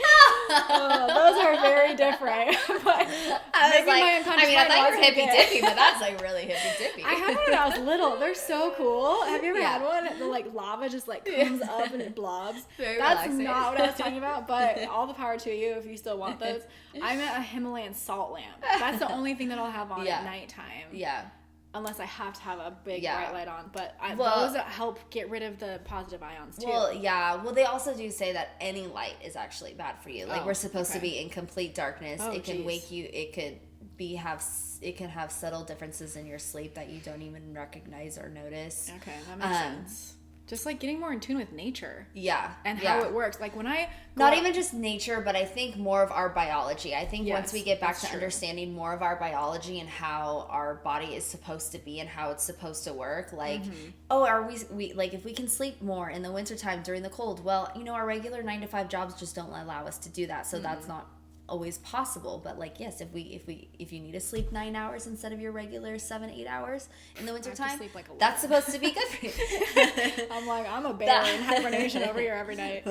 Those are very different. But I thought you were hippy dippy, but that's like really hippy dippy. I had one when I was little. They're so cool. Have you ever had one? The like lava just like comes up and it blobs. Very that's relaxing. not what I was talking about, but all the power to you if you still want those. I meant a Himalayan salt lamp. That's the only thing that I'll have on at nighttime. Yeah. Unless I have to have a big bright light on. But those help get rid of the positive ions too. Well, yeah. Well, they also do say that any light is actually bad for you. Like we're supposed to be in complete darkness. It can wake you. It could it can have subtle differences in your sleep that you don't even recognize or notice. Okay, that makes sense. Just like getting more in tune with nature. Yeah. And how it works. Like when I not even just nature, but I think more of our biology. I think once we get back to understanding more of our biology and how our body is supposed to be and how it's supposed to work, like, are we like if we can sleep more in the wintertime during the cold, well, our regular 9 to 5 jobs just don't allow us to do that. So that's not always possible, but like yes, if you need to sleep 9 hours instead of your regular 7-8 hours in the wintertime, like that's supposed to be good for you. I'm like, I'm a bear in hibernation over here every night.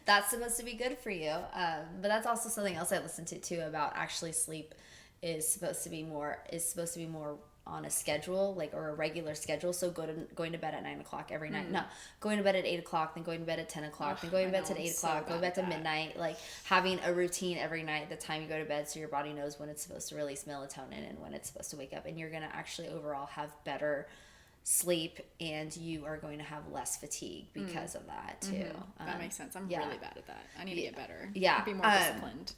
That's supposed to be good for you, but that's also something else I listened to too about actually sleep is supposed to be more on a schedule, like, or a regular schedule. So going to bed at 9 o'clock every night. No, going to bed at 8 o'clock, then going to bed at 10 o'clock, then going to bed at 8 o'clock, going to bed to midnight. Like having a routine every night, the time you go to bed, so your body knows when it's supposed to release melatonin and when it's supposed to wake up, and you're gonna actually overall have better sleep, and you are going to have less fatigue because of that too. That makes sense. I'm really bad at that. I need to get better. Yeah, be more disciplined.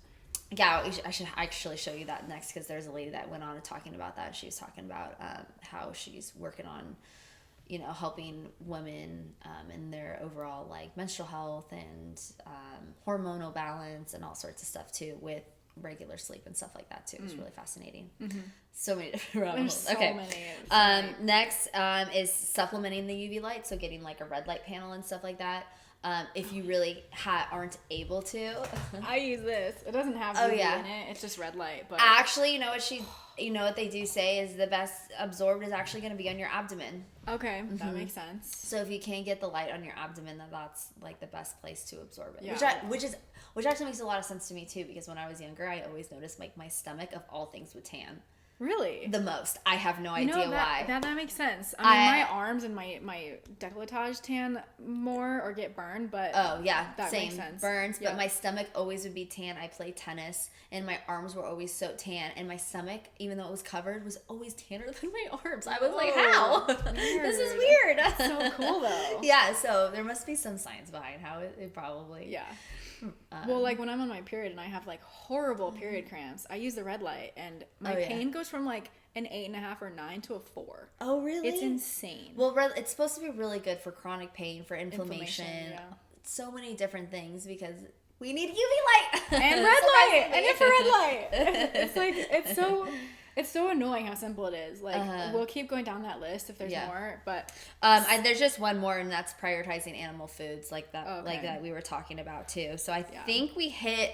Yeah, I should actually show you that next, because there's a lady that went on and talking about that. She was talking about how she's working on, helping women in their overall like menstrual health and hormonal balance and all sorts of stuff too with regular sleep and stuff like that too. It's really fascinating. So many different rabbit holes. Okay. Next is supplementing the UV light, so getting like a red light panel and stuff like that. If you really aren't able to. I use this. It doesn't have UV in it. It's just red light. But actually, what they do say is the best absorbed is actually going to be on your abdomen. Okay, that makes sense. So if you can get the light on your abdomen, that's like the best place to absorb it. Yeah. Which actually makes a lot of sense to me too, because when I was younger, I always noticed like my stomach of all things would tan. Really? The most. I have no idea why. That makes sense. I mean, my arms and my décolletage tan more or get burned, but that same makes sense. Burns. But my stomach always would be tan. I played tennis, and my arms were always so tan, and my stomach, even though it was covered, was always tanner than my arms. I was like, how? This is weird. That's so cool though. Yeah. So there must be some science behind how it probably. Yeah. Well, like when I'm on my period and I have like horrible period cramps, I use the red light, and my pain goes from like an 8.5 or 9 to a 4. Oh, really? It's insane. Well, it's supposed to be really good for chronic pain, for inflammation, so many different things, because we need UV light and red light and infrared light. It's like it's so annoying how simple it is. Like we'll keep going down that list if there's more, but there's just one more, and that's prioritizing animal foods, like that, like that we were talking about too. So I think we hit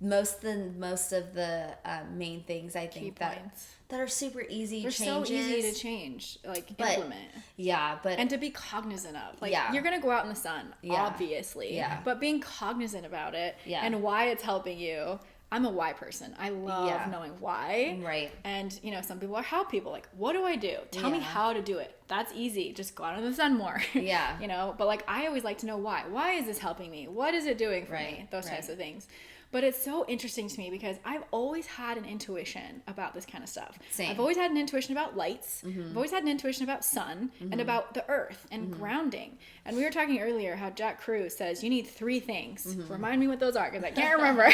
most of the main things. I think that are super easy. They're changes. So easy to change, implement. Yeah, and to be cognizant of, like you're gonna go out in the sun, obviously. Yeah. But being cognizant about it and why it's helping you. I'm a why person. I love knowing why. Right. And, you know, some people are how people. Like, what do I do? Tell me how to do it. That's easy. Just go out in the sun more. Yeah. You know, but like, I always like to know why. Why is this helping me? What is it doing for me? Those types of things. But it's so interesting to me because I've always had an intuition about this kind of stuff. Same. I've always had an intuition about lights. I've always had an intuition about sun and about the earth and grounding. And we were talking earlier how Jack Kruse says you need 3 things. Remind me what those are because I can't remember.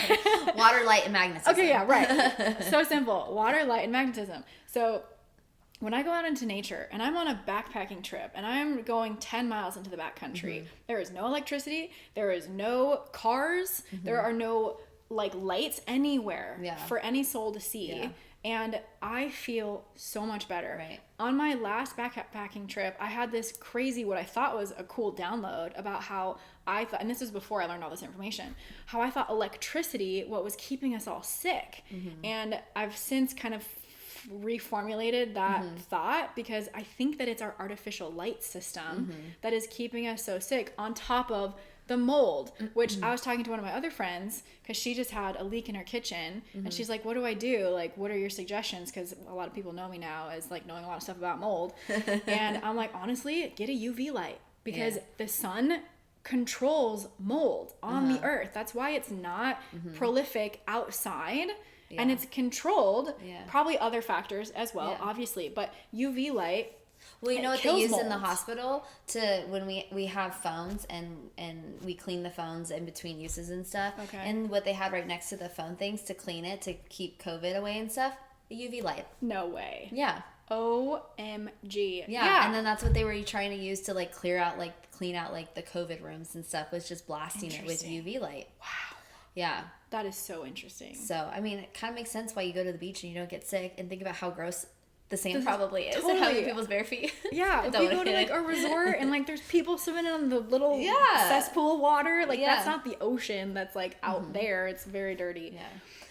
Water, light, and magnetism. Okay, yeah, right. So simple. Water, light, and magnetism. So when I go out into nature and I'm on a backpacking trip and I'm going 10 miles into the backcountry, there is no electricity, there is no cars, there are no like lights anywhere for any soul to see. Yeah. And I feel so much better. Right. On my last backpacking trip, I had this crazy, what I thought was a cool download about how I thought, and this was before I learned all this information, how I thought electricity, what was keeping us all sick. And I've since kind of reformulated that thought because I think that it's our artificial light system that is keeping us so sick on top of the mold, which I was talking to one of my other friends because she just had a leak in her kitchen and she's like, what do I do? Like, what are your suggestions? Because a lot of people know me now as like knowing a lot of stuff about mold. And I'm like, honestly, get a UV light because the sun controls mold on the earth. That's why it's not prolific outside. And it's controlled, probably other factors as well, obviously, but UV light. Well, you know what they use in the hospital to when we have phones and we clean the phones in between uses and stuff. Okay. And what they had right next to the phone things to clean it to keep COVID away and stuff, a UV light. No way. Yeah. OMG. Yeah. And then that's what they were trying to use to like clean out like the COVID rooms and stuff, was just blasting it with UV light. Wow. Yeah. That is so interesting. So, I mean, it kind of makes sense why you go to the beach and you don't get sick, and think about how gross the sand probably is. Totally. And how many people's bare feet. Yeah. If we go to like a resort and like there's people swimming in the little cesspool water, like that's not the ocean that's like out there. It's very dirty. Yeah.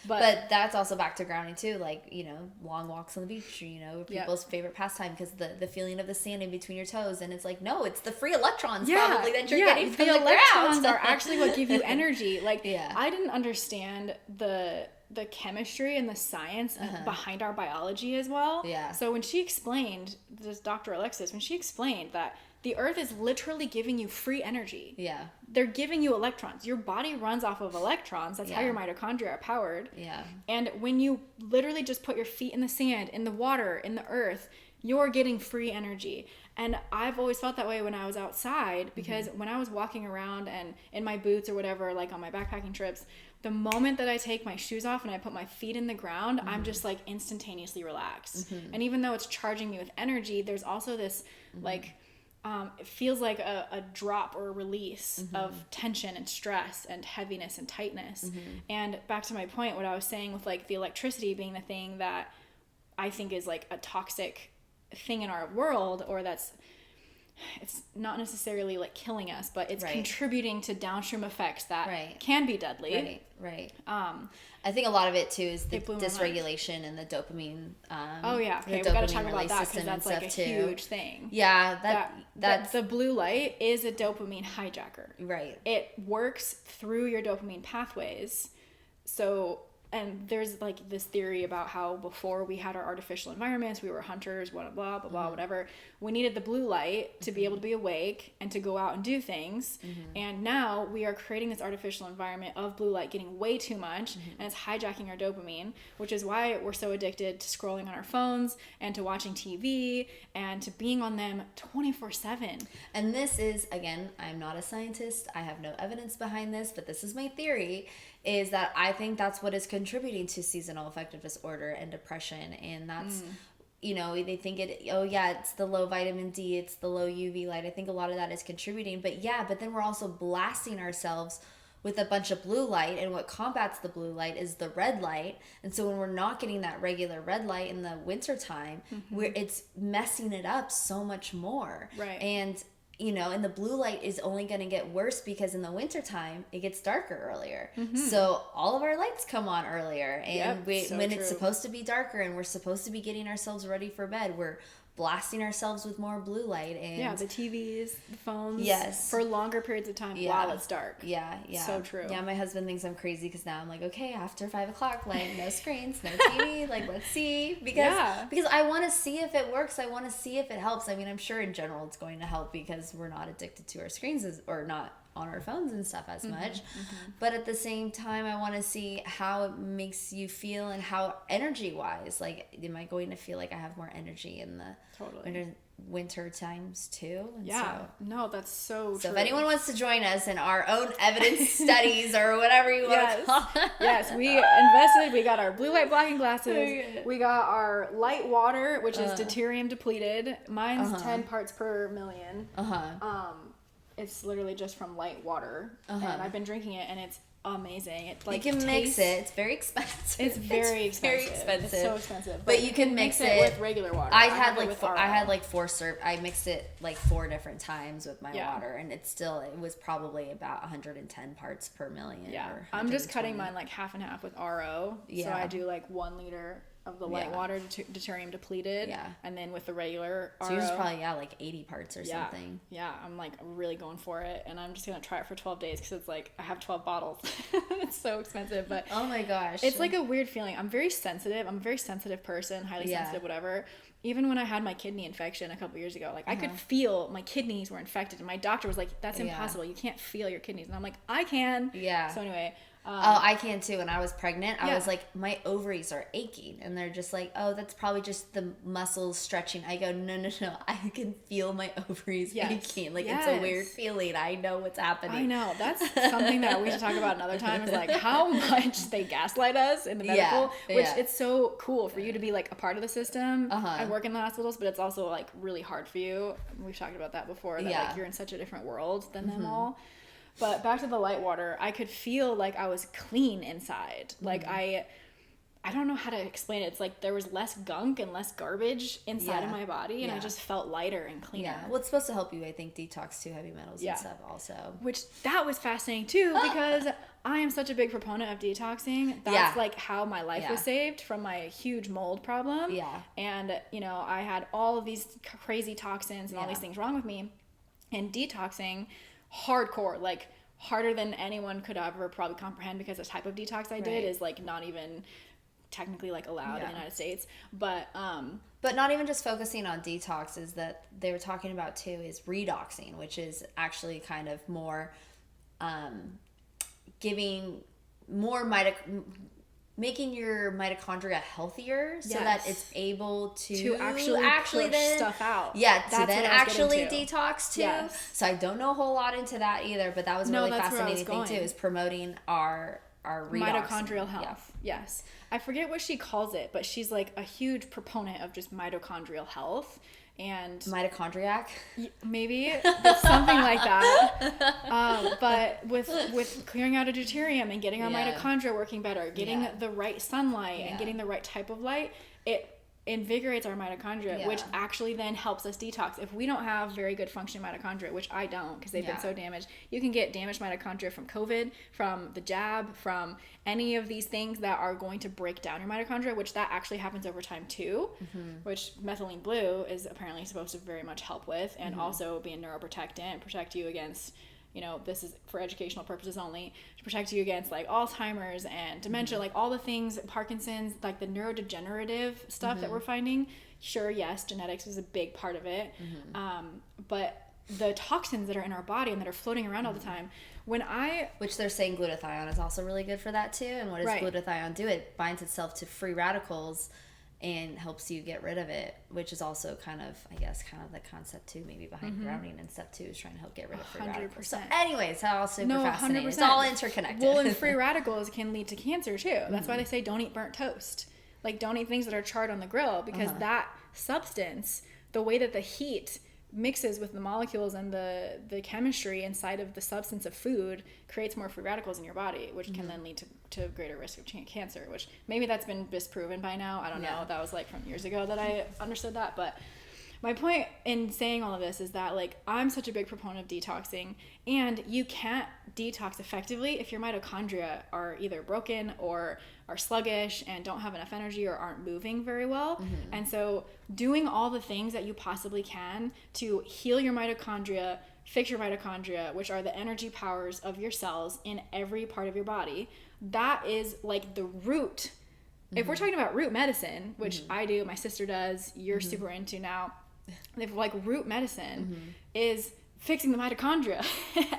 But that's also back to grounding too, like, you know, long walks on the beach, you know, people's favorite pastime because the feeling of the sand in between your toes, and it's like, no, it's the free electrons probably that you're getting from the electrons ground. Are actually what give you energy. Like, I didn't understand the chemistry and the science behind our biology as well. Yeah. So when she explained, this Dr. Alexis, when she explained that the earth is literally giving you free energy. Yeah. They're giving you electrons. Your body runs off of electrons. That's how your mitochondria are powered. Yeah. And when you literally just put your feet in the sand, in the water, in the earth, you're getting free energy. And I've always felt that way when I was outside because when I was walking around and in my boots or whatever, like on my backpacking trips, the moment that I take my shoes off and I put my feet in the ground, I'm just like instantaneously relaxed. And even though it's charging me with energy, there's also this like, it feels like a drop or a release of tension and stress and heaviness and tightness. And back to my point, what I was saying with like the electricity being the thing that I think is like a toxic thing in our world, or it's not necessarily like killing us, but it's contributing to downstream effects that can be deadly. Right. I think a lot of it too is the dysregulation and the dopamine. Okay, we got to talk about that because that's like a huge thing. Yeah, that's the blue light is a dopamine hijacker. Right. It works through your dopamine pathways. So, and there's like this theory about how before we had our artificial environments, we were hunters, blah, blah, blah, blah, whatever. We needed the blue light to be able to be awake and to go out and do things. And now we are creating this artificial environment of blue light getting way too much and it's hijacking our dopamine, which is why we're so addicted to scrolling on our phones and to watching TV and to being on them 24/7. And this is, again, I'm not a scientist. I have no evidence behind this, but this is my theory, is that I think that's what is contributing to seasonal affective disorder and depression. And that's, you know, they think it's the low vitamin D, it's the low UV light. I think a lot of that is contributing. But then we're also blasting ourselves with a bunch of blue light, and what combats the blue light is the red light. And so when we're not getting that regular red light in the wintertime, it's messing it up so much more. Right. And you know, and the blue light is only going to get worse because in the wintertime, it gets darker earlier. So all of our lights come on earlier. And when it's supposed to be darker and we're supposed to be getting ourselves ready for bed, we're blasting ourselves with more blue light and the TVs, the phones, yes, for longer periods of time while it's dark. Yeah. So true. Yeah, my husband thinks I'm crazy because now I'm like, okay, after 5 o'clock, like no screens, no TV, like let's see, because I want to see if it works. I want to see if it helps. I mean, I'm sure in general it's going to help because we're not addicted to our screens or not on our phones and stuff as much. But at the same time, I want to see how it makes you feel and how energy wise, like, am I going to feel like I have more energy in the winter times too? And no, that's so true. If anyone wants to join us in our own evidence studies or whatever you want to call it. Yes, we invested. We got our blue light blocking glasses. We got our light water, which is deuterium depleted. Mine's 10 parts per million. It's literally just from light water, and I've been drinking it, and it's amazing. It like you can mix it. It's very expensive. It's very expensive. It's so expensive. But you can mix it with regular water. I had like 4 serve. I mixed it like 4 different times with my water, and it was probably about 110 parts per million. Yeah, I'm just cutting mine like half and half with RO. Yeah. So I do like 1 liter of the light water, deuterium depleted, and then with the regular RO. So yours is probably like 80 parts or something. Yeah, I'm like really going for it, and I'm just gonna try it for 12 days because it's like I have 12 bottles. It's so expensive, but oh my gosh, it's like a weird feeling. I'm very sensitive. I'm a very sensitive person, highly sensitive, whatever. Even when I had my kidney infection a couple years ago, like I could feel my kidneys were infected, and my doctor was like, "That's impossible. You can't feel your kidneys." And I'm like, "I can." Yeah. So anyway. I can too. When I was pregnant, I was like, my ovaries are aching, and they're just like, oh, that's probably just the muscles stretching. I go, no, I can feel my ovaries aching. Like it's a weird feeling. I know what's happening. I know. That's something that we should talk about another time. Is like how much they gaslight us in the medical, which it's so cool for you to be like a part of the system. I work in the hospitals, but it's also like really hard for you. We've talked about that before. That like you're in such a different world than them all. But back to the light water, I could feel like I was clean inside. Like I don't know how to explain it. It's like there was less gunk and less garbage inside of my body, and I just felt lighter and cleaner. Yeah, well, it's supposed to help you, I think, detox too, heavy metals and stuff also. Which that was fascinating too, because I am such a big proponent of detoxing. That's like how my life was saved from my huge mold problem. Yeah. And, I had all of these crazy toxins and all these things wrong with me. And detoxing, hardcore, like harder than anyone could ever probably comprehend, because the type of detox I did is like not even technically like allowed in the United States. But not even just focusing on detox, is that they were talking about too is redoxing, which is actually kind of more giving more making your mitochondria healthier, so that it's able to actually push then stuff out. Yeah, to then actually detox too. Yes. So I don't know a whole lot into that either, but that was a really fascinating thing too, is promoting our mitochondrial health. Yes. I forget what she calls it, but she's like a huge proponent of just mitochondrial health. And mitochondriac, maybe it's something like that. But with clearing out a deuterium and getting our mitochondria working better, getting the right sunlight and getting the right type of light, it invigorates our mitochondria, which actually then helps us detox. If we don't have very good functioning mitochondria, which I don't, because they've been so damaged, you can get damaged mitochondria from COVID, from the jab, from any of these things that are going to break down your mitochondria, which that actually happens over time too, which methylene blue is apparently supposed to very much help with, and also be a neuroprotectant, protect you against, this is for educational purposes only, to protect you against like Alzheimer's and dementia, like all the things, Parkinson's, like the neurodegenerative stuff that we're finding. Sure, yes, genetics is a big part of it. But the toxins that are in our body and that are floating around all the time, which they're saying glutathione is also really good for that too. And what does glutathione do? It binds itself to free radicals and helps you get rid of it, which is also kind of the concept too, maybe behind grounding and stuff too, is trying to help get rid of free radicals. So anyways, all super fascinating. 100%. It's all interconnected. Well, and free radicals can lead to cancer too. That's why they say don't eat burnt toast. Like don't eat things that are charred on the grill, because that substance, the way that the heat mixes with the molecules and the chemistry inside of the substance of food, creates more free radicals in your body, which can then lead to greater risk of cancer, which maybe that's been disproven by now. I don't know. That was like from years ago that I understood that. But My point in saying all of this is that, like, I'm such a big proponent of detoxing, and you can't detox effectively if your mitochondria are either broken or are sluggish and don't have enough energy or aren't moving very well. And so doing all the things that you possibly can to heal your mitochondria, fix your mitochondria, which are the energy powers of your cells in every part of your body, that is like the root. If we're talking about root medicine, which I do, my sister does, you're super into now, if like root medicine is fixing the mitochondria.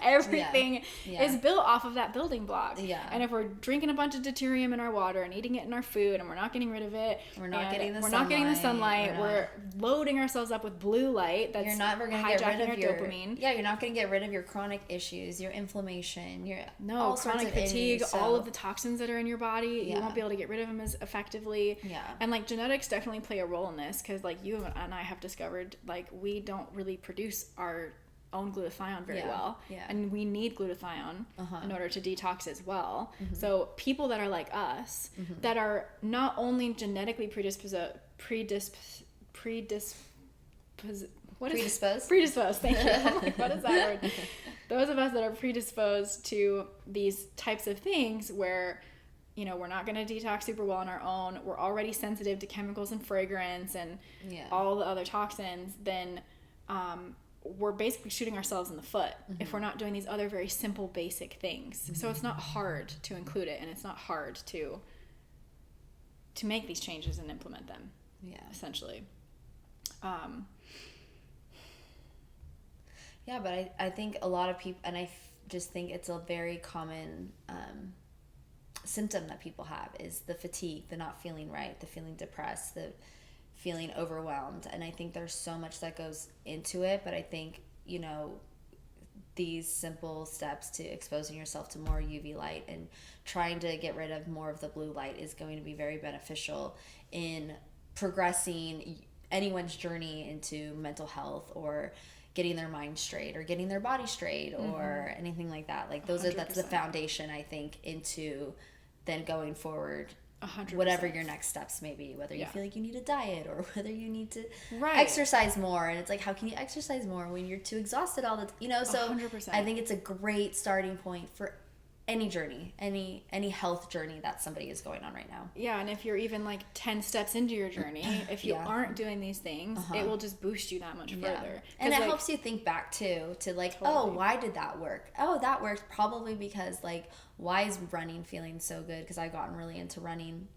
Everything is built off of that building block. And if we're drinking a bunch of deuterium in our water and eating it in our food and we're not getting rid of it, we're not getting the sunlight, we're loading ourselves up with blue light that's hijacking our dopamine. Yeah, you're not going to get rid of your chronic issues, your inflammation, all chronic fatigue, all of the toxins that are in your body. You won't be able to get rid of them as effectively. And like genetics definitely play a role in this, because like you and I have discovered, like, we don't really produce our own glutathione very well, and we need glutathione in order to detox as well. So people that are like us, that are not only genetically predisposed, thank you. What is that word? Those of us that are predisposed to these types of things where, you know, we're not going to detox super well on our own, we're already sensitive to chemicals and fragrance and all the other toxins, then we're basically shooting ourselves in the foot if we're not doing these other very simple, basic things. So it's not hard to include it, and it's not hard to make these changes and implement them. Essentially. But I think a lot of people, and I just think it's a very common symptom that people have, is the fatigue, the not feeling right, the feeling depressed, the feeling overwhelmed. And I think there's so much that goes into it, but I think, you know, these simple steps to exposing yourself to more UV light and trying to get rid of more of the blue light is going to be very beneficial in progressing anyone's journey into mental health, or getting their mind straight, or getting their body straight, or anything like that. Like that's the foundation, I think, into then going forward 100%. Whatever your next steps may be, whether you feel like you need a diet or whether you need to exercise more. And it's like, how can you exercise more when you're too exhausted all the time? You know, so 100%. I think it's a great starting point for any journey, any health journey that somebody is going on right now. Yeah, and if you're even like 10 steps into your journey, if you aren't doing these things, it will just boost you that much further. And it helps you think back too, to like, oh, why did that work? Oh, that worked probably because like, why is running feeling so good? Because I've gotten really into running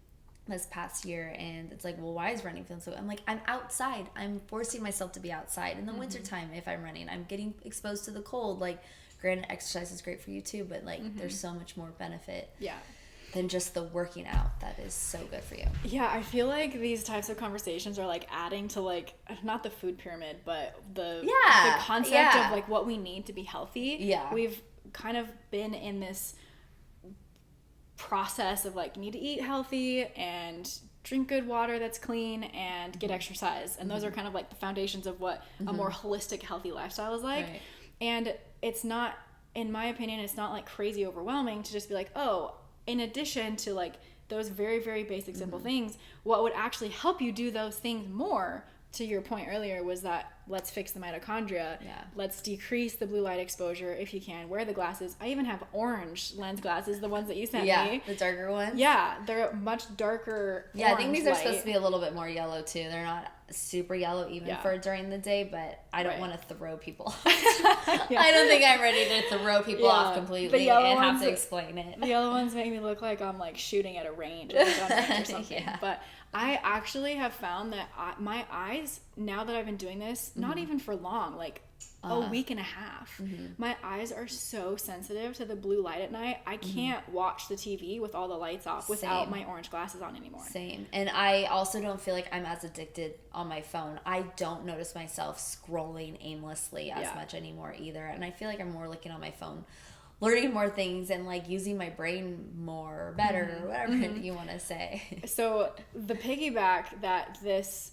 this past year, and it's like, well, why is running feeling so good? I'm like, I'm outside. I'm forcing myself to be outside in the wintertime. If I'm running, I'm getting exposed to the cold. Like, granted, exercise is great for you too, but like there's so much more benefit than just the working out that is so good for you. Yeah, I feel like these types of conversations are like adding to like, not the food pyramid, but the concept of like what we need to be healthy. We've kind of been in this process of like, you need to eat healthy and drink good water that's clean and get exercise, and those are kind of like the foundations of what a more holistic, healthy lifestyle is like. And it's not, in my opinion, it's not like crazy overwhelming to just be like, oh, in addition to like those very, very basic, simple things, what would actually help you do those things more, to your point earlier, was that let's fix the mitochondria. Let's decrease the blue light exposure if you can. Wear the glasses. I even have orange lens glasses, the ones that you sent me. The darker ones. Yeah, they're much darker. I think these are supposed to be a little bit more yellow too. They're not super yellow even for during the day, but I don't want to throw people off. I don't think I'm ready to throw people off completely and have to explain it. The yellow ones make me look like I'm like shooting at a range or something. But I actually have found that my eyes, now that I've been doing this, not even for long, like a week and a half, my eyes are so sensitive to the blue light at night. I can't watch the TV with all the lights off without my orange glasses on anymore. Same. And I also don't feel like I'm as addicted on my phone. I don't notice myself scrolling aimlessly as much anymore either. And I feel like I'm more looking on my phone, learning more things, and like using my brain more, better, or whatever you want to say. So the piggyback that this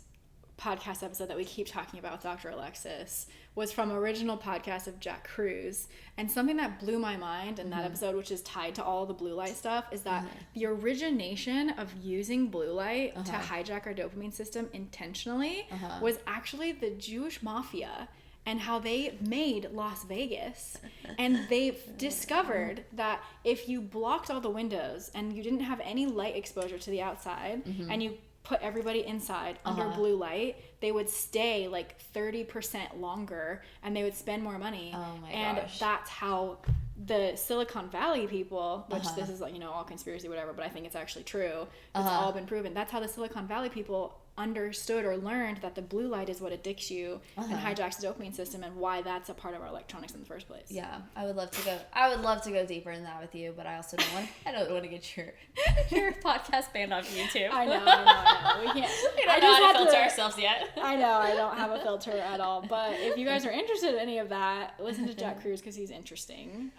podcast episode that we keep talking about with Dr. Alexis was from original podcast of Jack Cruz. And something that blew my mind in that episode, which is tied to all the blue light stuff, is that the origination of using blue light to hijack our dopamine system intentionally was actually the Jewish mafia and how they made Las Vegas. And they discovered that if you blocked all the windows and you didn't have any light exposure to the outside and you put everybody inside under blue light, they would stay like 30% longer and they would spend more money. Oh my and gosh. that's how the Silicon Valley people, which this is like, you know, all conspiracy, whatever, but I think it's actually true. It's all been proven. That's how the Silicon Valley people understood or learned that the blue light is what addicts you and hijacks the dopamine system, and why that's a part of our electronics in the first place. Yeah, I would love to go deeper in that with you, but I also don't want to get your podcast banned off YouTube. I know. We can't. We don't know how to filter ourselves yet. I know. I don't have a filter at all. But if you guys are interested in any of that, listen to Jack Cruz because he's interesting.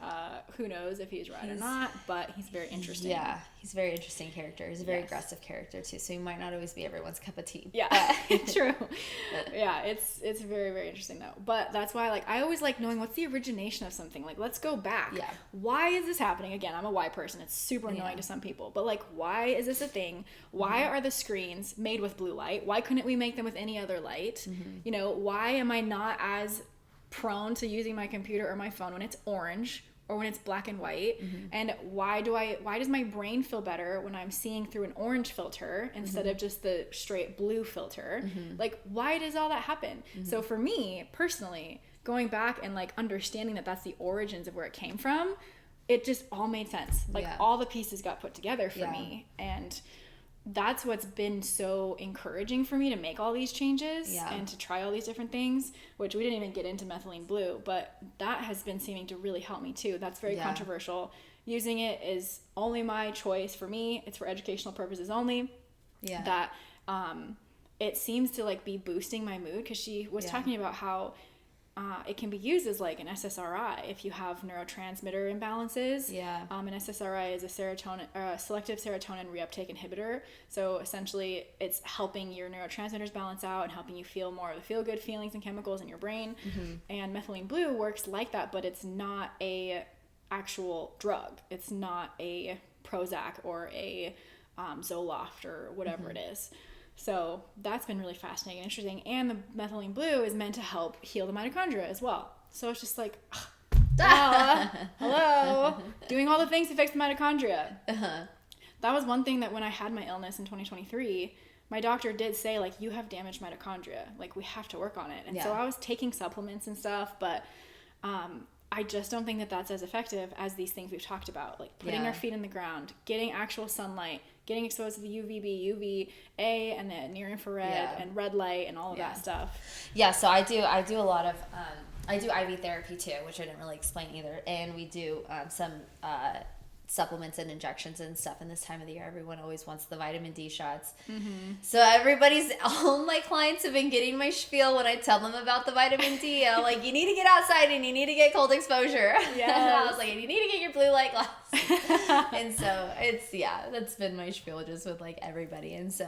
Who knows if he's right or not, but he's very interesting. Yeah, he's a very interesting character. He's a very aggressive character too, so he might not always be everyone's cup of tea. Yeah, true. Yeah, it's very, very interesting though. But that's why, like, I always like knowing what's the origination of something. Like, let's go back. Yeah. Why is this happening? Again, I'm a why person. It's super annoying to some people. But like, why is this a thing? Why are the screens made with blue light? Why couldn't we make them with any other light? You know, why am I not as prone to using my computer or my phone when it's orange or when it's black and white? And why does my brain feel better when I'm seeing through an orange filter instead of just the straight blue filter? Like, why does all that happen? So for me personally, going back and like understanding that that's the origins of where it came from, it just all made sense. Like all the pieces got put together for me, and that's what's been so encouraging for me to make all these changes and to try all these different things, which we didn't even get into methylene blue, but that has been seeming to really help me too. That's very controversial. Using it is only my choice for me. It's for educational purposes only. That it seems to like be boosting my mood, because she was talking about how it can be used as like an SSRI if you have neurotransmitter imbalances. An SSRI is a selective serotonin reuptake inhibitor. So essentially, it's helping your neurotransmitters balance out and helping you feel more of the feel-good feelings and chemicals in your brain. And methylene blue works like that, but it's not a actual drug. It's not a Prozac or a Zoloft or whatever it is. So that's been really fascinating and interesting. And the methylene blue is meant to help heal the mitochondria as well. So it's just like, hello, doing all the things to fix the mitochondria. That was one thing that when I had my illness in 2023, my doctor did say, like, you have damaged mitochondria. Like, we have to work on it. And so I was taking supplements and stuff, but I just don't think that that's as effective as these things we've talked about, like putting our feet in the ground, getting actual sunlight, getting exposed to the UVB, UVA, and the near infrared and red light and all of that stuff. Yeah, so I do a lot of I do IV therapy too, which I didn't really explain either, and we do some supplements and injections and stuff. And this time of the year, everyone always wants the vitamin D shots. So all my clients have been getting my spiel when I tell them about the vitamin D. I'm like, you need to get outside and you need to get cold exposure. I was like, and you need to get your blue light glasses. And so it's, that's been my spiel just with like everybody. And so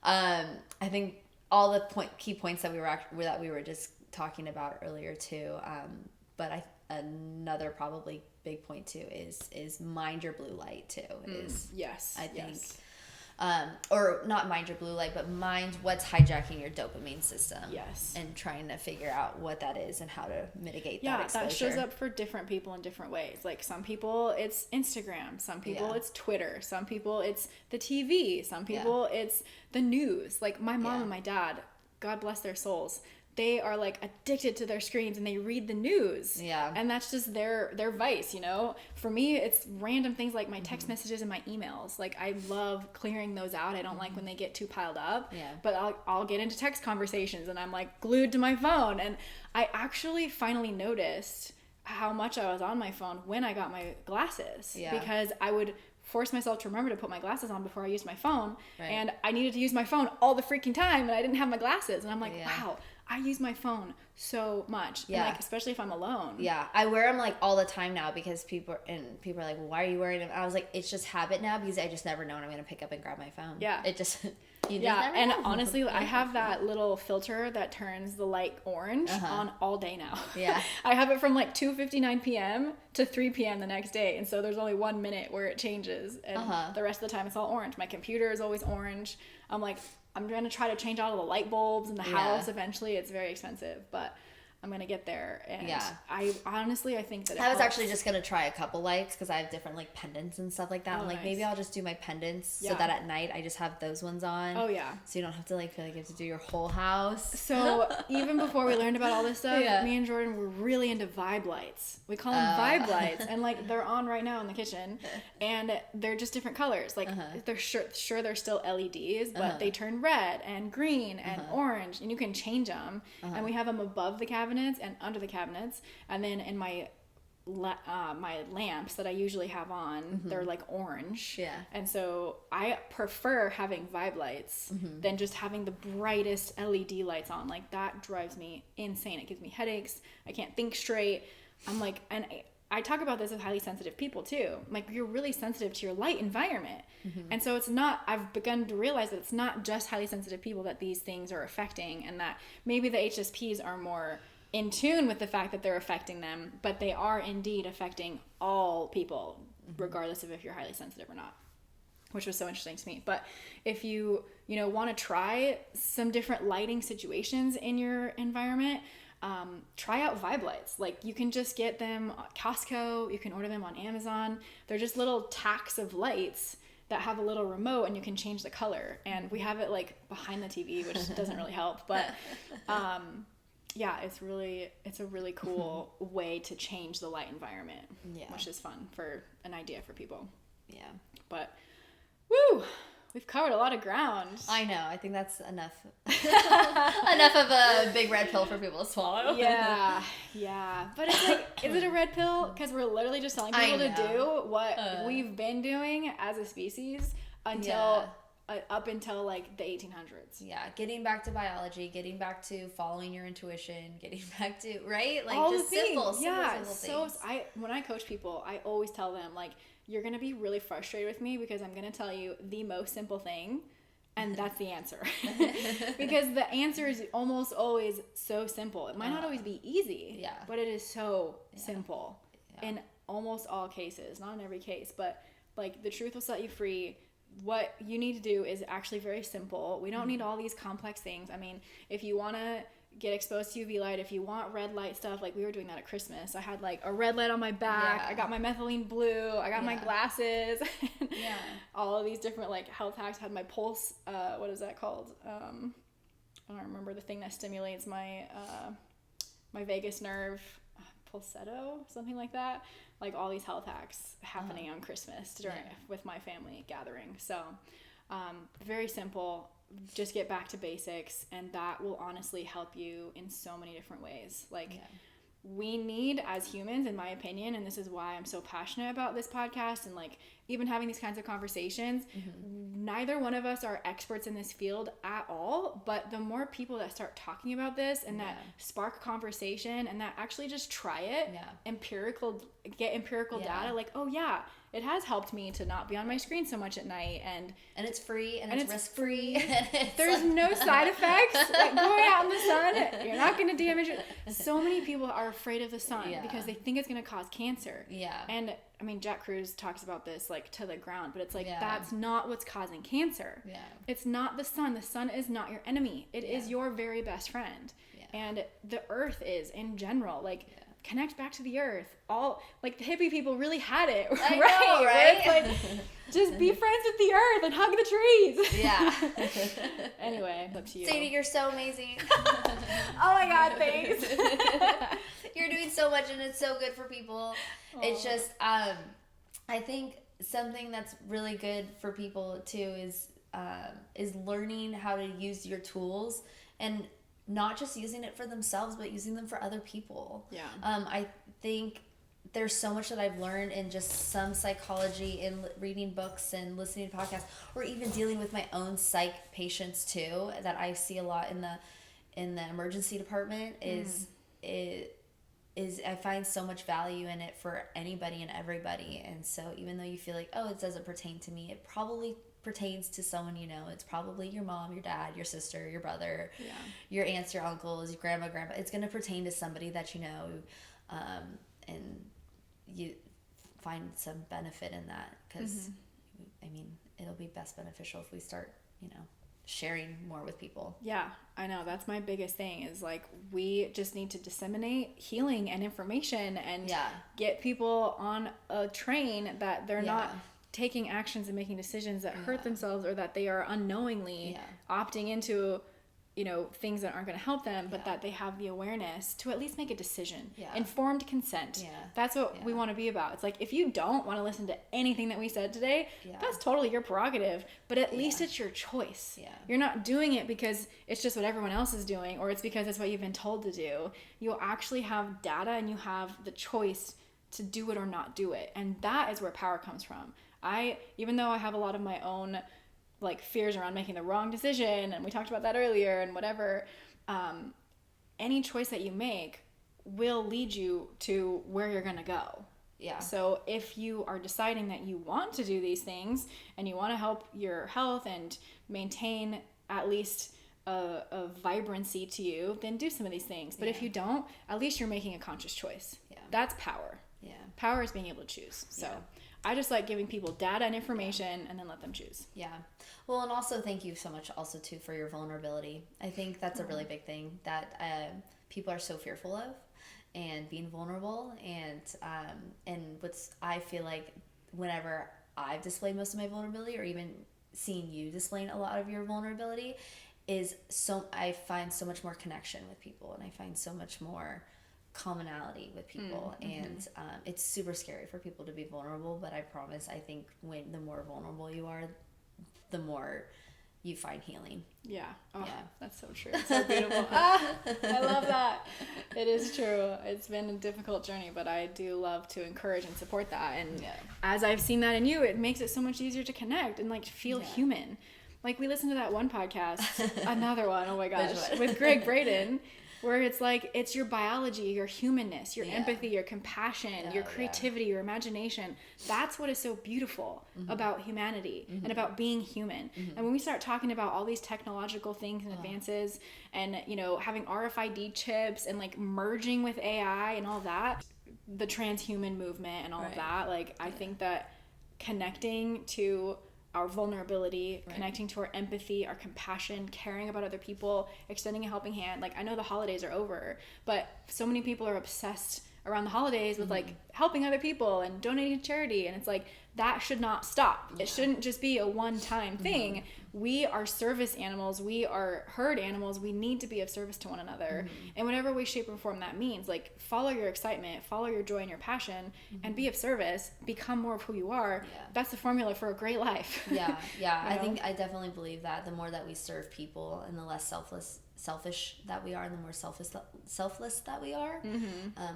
I think all the key points that we were just talking about earlier too. But another probably big point too is mind your blue light too. Or not mind your blue light, but mind what's hijacking your dopamine system. And trying to figure out what that is and how to mitigate that exposure. That shows up for different people in different ways. Like some people it's Instagram, some people it's Twitter, some people it's the TV, some people it's the news. Like my mom and my dad, God bless their souls, they are like addicted to their screens and they read the news. And that's just their vice, you know? For me, it's random things like my text messages and my emails. Like I love clearing those out. I don't like when they get too piled up. But I'll get into text conversations and I'm like glued to my phone. And I actually finally noticed how much I was on my phone when I got my glasses. Because I would force myself to remember to put my glasses on before I used my phone. And I needed to use my phone all the freaking time and I didn't have my glasses. And I'm like, wow, I use my phone so much. And like, especially if I'm alone. I wear them like all the time now because people are like, well, why are you wearing them? I was like, it's just habit now because I just never know when I'm going to pick up and grab my phone. It just... You just Yeah, never and know. honestly, I have that little filter that turns the light orange on all day now. Yeah. I have it from like 2:59 p.m. to 3 p.m. the next day, and so there's only 1 minute where it changes, and the rest of the time it's all orange. My computer is always orange. I'm going to try to change all of the light bulbs in the house eventually. It's very expensive, but I'm going to get there. And I honestly, I think that it I was helps. actually just going to try a couple lights because I have different like pendants and stuff like that. Oh, I'm like, nice. maybe I'll just do my pendants so that at night I just have those ones on. Oh, yeah. So you don't have to like feel like you have to do your whole house. So even before we learned about all this stuff, me and Jordan were really into vibe lights. We call them vibe lights, and like they're on right now in the kitchen, and they're just different colors. Like they're sure they're still LEDs, but they turn red and green and orange, and you can change them. And we have them above the cabinets and under the cabinets, and then in my lamps that I usually have on, they're like orange. Yeah. And so I prefer having vibe lights than just having the brightest LED lights on. Like that drives me insane. It gives me headaches. I can't think straight. I'm like, and I talk about this with highly sensitive people too. Like you're really sensitive to your light environment. And so I've begun to realize that it's not just highly sensitive people that these things are affecting, and that maybe the HSPs are more in tune with the fact that they're affecting them, but they are indeed affecting all people, regardless of if you're highly sensitive or not, which was so interesting to me. But if you want to try some different lighting situations in your environment, try out vibe lights. Like you can just get them at Costco, you can order them on Amazon. They're just little tacks of lights that have a little remote, and you can change the color. And we have it like behind the TV, which doesn't really help, but yeah, it's a really cool way to change the light environment, which is fun for an idea for people. Yeah. But, woo, we've covered a lot of ground. I know. I think that's enough. Enough of a big red pill for people to swallow. Yeah. But it's like, is it a red pill? Because we're literally just telling people to do what we've been doing as a species up until like the 1800s. Yeah, getting back to biology, getting back to following your intuition, getting back to, right? Like all just the things. simple So things. when I coach people, I always tell them like, you're going to be really frustrated with me because I'm going to tell you the most simple thing, and that's the answer. Because the answer is almost always so simple. It might not always be easy, but it is so simple in almost all cases, not in every case, but like the truth will set you free. What you need to do is actually very simple. We don't need all these complex things. I mean, if you want to get exposed to UV light, if you want red light stuff, like we were doing that at Christmas. I had like a red light on my back. I got my methylene blue. I got my glasses. All of these different like health hacks. I had my pulse. What is that called? I don't remember the thing that stimulates my my vagus nerve. Pulsetto, something like that. Like all these health hacks happening on Christmas with my family gathering. So very simple. Just get back to basics, and that will honestly help you in so many different ways. Like we need, as humans, in my opinion, and this is why I'm so passionate about this podcast and like even having these kinds of conversations, neither one of us are experts in this field at all, but the more people that start talking about this and that spark conversation and that actually just try it, get empirical data, like, oh yeah, it has helped me to not be on my screen so much at night, and it's free and it's risk free. There's no side effects. Like going out in the sun, you're not going to damage it. So many people are afraid of the sun because they think it's going to cause cancer. And I mean, Jack Kruse talks about this like to the ground, but it's like that's not what's causing cancer. It's not the sun. The sun is not your enemy. It is your very best friend. And the earth is in general. Like connect back to the earth. All like the hippie people really had it. I know, right? Like, just be friends with the earth and hug the trees. Anyway, up to you. Sadie, you're so amazing. Oh my God, thanks. You're doing so much and it's so good for people. It's just, I think something that's really good for people too is learning how to use your tools and not just using it for themselves, but using them for other people. I think there's so much that I've learned in just some psychology in reading books and listening to podcasts, or even dealing with my own psych patients too, that I see a lot in the emergency department is I find so much value in it for anybody and everybody. And so even though you feel like, oh, it doesn't pertain to me, it probably pertains to someone you know, it's probably your mom, your dad, your sister, your brother, your aunts, your uncles, your grandma. It's going to pertain to somebody that you know, and you find some benefit in that, because I mean, it'll be best beneficial if we start, sharing more with people. Yeah, I know. That's my biggest thing, is like, we just need to disseminate healing and information and get people on a train that they're not taking actions and making decisions that hurt themselves, or that they are unknowingly opting into, things that aren't going to help them, but that they have the awareness to at least make a decision. Informed consent. That's what we want to be about. It's like, if you don't want to listen to anything that we said today, that's totally your prerogative, but at least it's your choice. You're not doing it because it's just what everyone else is doing, or it's because it's what you've been told to do. You'll actually have data, and you have the choice to do it or not do it. And that is where power comes from. Even though I have a lot of my own like fears around making the wrong decision, and we talked about that earlier, and whatever, any choice that you make will lead you to where you're gonna go. So if you are deciding that you want to do these things, and you want to help your health and maintain at least a vibrancy to you, then do some of these things. But if you don't, at least you're making a conscious choice. That's power. Power is being able to choose. So I just like giving people data and information, and then let them choose. Well, and also thank you so much also too for your vulnerability. I think that's a really big thing that people are so fearful of, and being vulnerable. And what's, I feel like whenever I've displayed most of my vulnerability, or even seeing you displaying a lot of your vulnerability, I find so much more connection with people, and I find so much more commonality with people. And it's super scary for people to be vulnerable, but I promise, I think the more vulnerable you are, the more you find healing. That's so true. It's so beautiful. I love that. It is true. It's been a difficult journey, but I do love to encourage and support that. And as I've seen that in you, it makes it so much easier to connect and like feel human. Like, we listened to that one podcast, another one, oh my gosh, with Greg Braden, where it's like, it's your biology, your humanness, your empathy, your compassion, your creativity, your imagination. That's what is so beautiful about humanity and about being human. And when we start talking about all these technological things and advances, and, having RFID chips, and like merging with AI and all that, the transhuman movement and all of that, like, I think that connecting to our vulnerability, connecting to our empathy, our compassion, caring about other people, extending a helping hand. Like, I know the holidays are over, but so many people are obsessed around the holidays with like helping other people and donating to charity, and it's like, that should not stop. It shouldn't just be a one-time thing. We are service animals. We are herd animals. We need to be of service to one another in whatever way, shape, or form that means. Like, follow your excitement, follow your joy and your passion, and be of service. Become more of who you are. That's the formula for a great life. I think I definitely believe that the more that we serve people, and the less selfish that we are, and the more selfless that we are,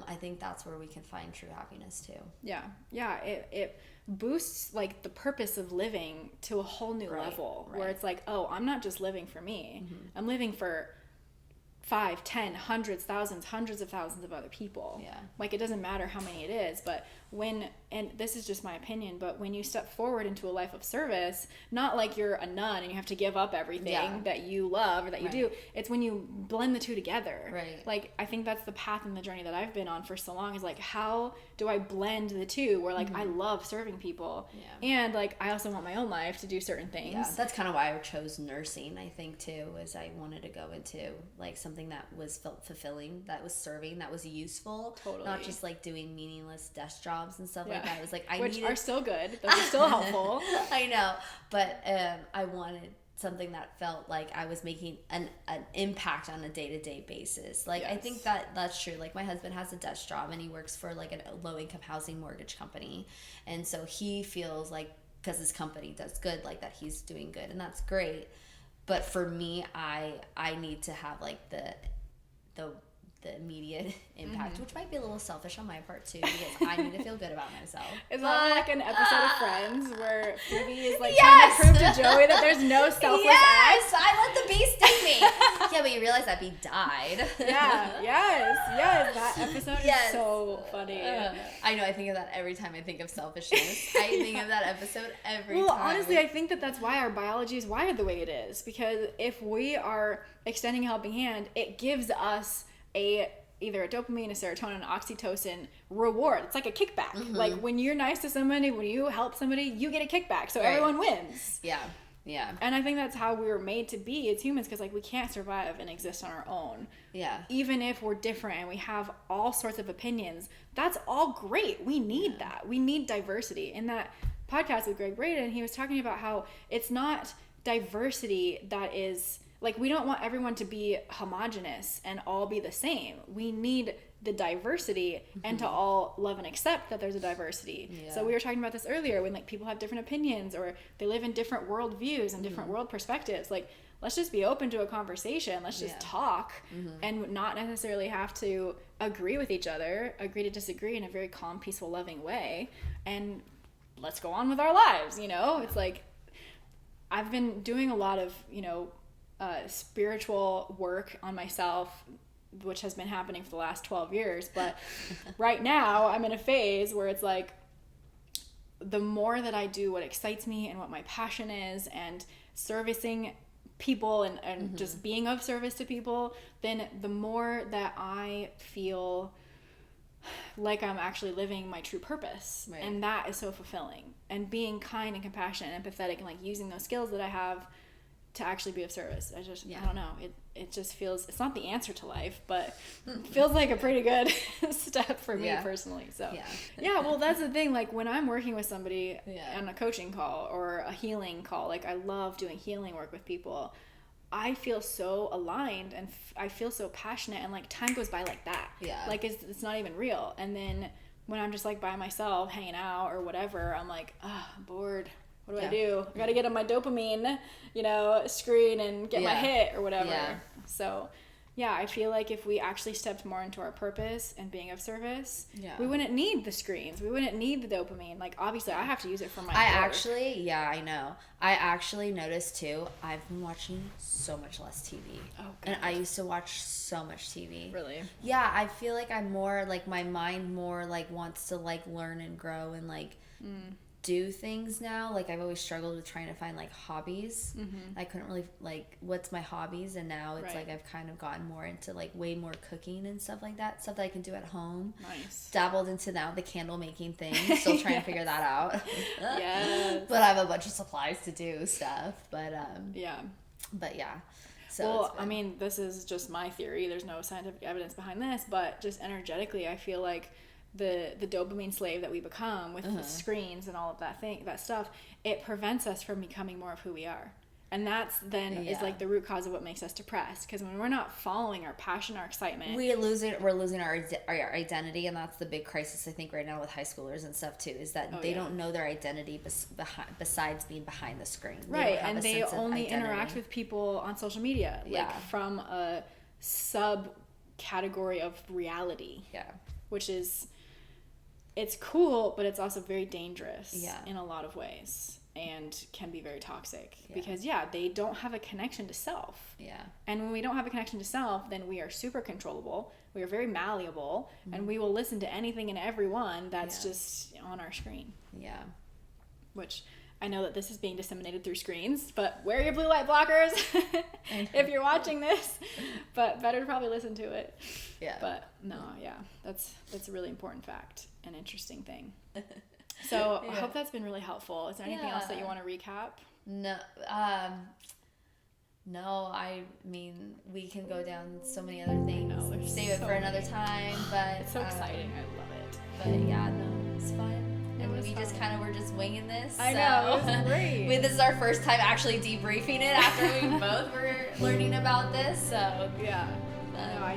I think that's where we can find true happiness too. It boosts like the purpose of living to a whole new level, where it's like, oh, I'm not just living for me, I'm living for 5, 10, hundreds, thousands, hundreds of thousands of other people. Like, it doesn't matter how many it is, but and this is just my opinion, but when you step forward into a life of service, not like you're a nun and you have to give up everything that you love or that you do, it's when you blend the two together. Like, I think that's the path and the journey that I've been on for so long, is like, how do I blend the two, where like I love serving people and like I also want my own life to do certain things. That's kind of why I chose nursing, I think, too, is I wanted to go into like something that was fulfilling, that was serving, that was useful, not just like doing meaninless desk jobs and stuff like that. It was like, which are still good, those are still helpful. I know, but I wanted something that felt like I was making an impact on a day-to-day basis. Like, I think that's true. Like, my husband has a desk job, and he works for like a low-income housing mortgage company, and so he feels like, because his company does good, like that he's doing good, and that's great. But for me, I need to have like the immediate impact impact, which might be a little selfish on my part too, because I need to feel good about myself. Is that like an episode of Friends where Phoebe is like trying to prove to Joey that there's no selfless act? Yes, I let the bee sting me. Yeah, but you realize that bee died. Yes. That episode is so funny. I know. I think of that every time I think of selfishness. I think of that episode every time. Well, honestly, I think that's why our biology is wired the way it is. Because if we are extending a helping hand, it gives us either a dopamine, a serotonin, an oxytocin reward. It's like a kickback. Mm-hmm. Like when you're nice to somebody, when you help somebody, you get a kickback. So everyone wins. Yeah. And I think that's how we were made to be as humans, because like we can't survive and exist on our own. Yeah. Even if we're different and we have all sorts of opinions, that's all great. We need that. We need diversity. In that podcast with Greg Braden, he was talking about how it's not diversity that is like, we don't want everyone to be homogenous and all be the same. We need the diversity and to all love and accept that there's a diversity. Yeah. So we were talking about this earlier when like people have different opinions or they live in different world views and different world perspectives. Like, let's just be open to a conversation. Let's just talk and not necessarily have to agree with each other, agree to disagree in a very calm, peaceful, loving way. And let's go on with our lives. It's like, I've been doing a lot of, spiritual work on myself, which has been happening for the last 12 years. But right now I'm in a phase where it's like, the more that I do what excites me and what my passion is and servicing people and just being of service to people, then the more that I feel like I'm actually living my true purpose. Right. And that is so fulfilling. And being kind and compassionate and empathetic and like using those skills that I have to actually be of service. I don't know. It just feels, it's not the answer to life, but it feels like a pretty good step for me personally. So well, that's the thing. Like when I'm working with somebody on a coaching call or a healing call, like I love doing healing work with people. I feel so aligned and I feel so passionate, and like time goes by like that. Yeah. Like it's not even real. And then when I'm just like by myself hanging out or whatever, I'm like, I'm bored. What do I do? I got to get on my dopamine, screen and get my hit or whatever. Yeah. So, I feel like if we actually stepped more into our purpose and being of service, we wouldn't need the screens. We wouldn't need the dopamine. Like, obviously, I have to use it for my work. I know. I actually noticed, too, I've been watching so much less TV. Oh, God. And I used to watch so much TV. Really? Yeah, I feel like I'm more, like, my mind more, like, wants to, like, learn and grow and, like... do things now. Like I've always struggled with trying to find like hobbies. I couldn't really like what's my hobbies, and now it's like I've kind of gotten more into like way more cooking and stuff like that, stuff that I can do at home. Nice. Dabbled into now the candle making thing, still trying to figure that out. But I have a bunch of supplies to do stuff, but so well, I mean, this is just my theory, there's no scientific evidence behind this, but just energetically I feel like the dopamine slave that we become with the screens and all of that stuff, it prevents us from becoming more of who we are. And that's then is like the root cause of what makes us depressed, because when we're not following our passion, our excitement, we're losing our identity. And that's the big crisis I think right now with high schoolers and stuff too, is that they don't know their identity besides being behind the screen. Right. And they only interact with people on social media, like from a subcategory of reality, which is, it's cool, but it's also very dangerous in a lot of ways and can be very toxic because they don't have a connection to self. And when we don't have a connection to self, then we are super controllable. We are very malleable, and we will listen to anything and everyone that's just on our screen. Which I know that this is being disseminated through screens, but wear your blue light blockers if you're watching this. But better to probably listen to it. But no, that's a really important fact, an interesting thing. So I hope that's been really helpful. Is there anything else that you want to recap? No, I mean, we can go down so many other things. Save it for another time, but it's so exciting. I love it. But it's fun. And we just kind of were just winging this. I know, it was great. This is our first time actually debriefing it after we both were learning about this. So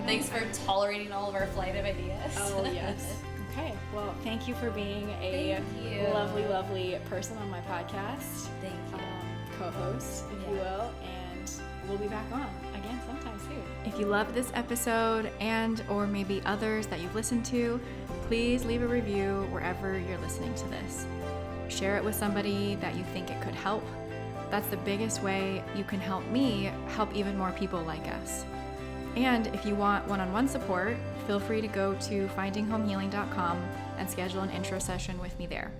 thanks for tolerating all of our flight of ideas. Oh yes. Okay. Well, thank you for being a lovely, lovely person on my podcast. Thank you. Co-host, if you will, and we'll be back on again sometime. soon. If you love this episode and or maybe others that you've listened to, please leave a review wherever you're listening to this. Share it with somebody that you think it could help. That's the biggest way you can help me help even more people like us. And if you want one-on-one support, feel free to go to findinghomehealing.com and schedule an intro session with me there.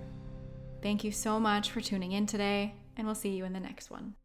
Thank you so much for tuning in today, and we'll see you in the next one.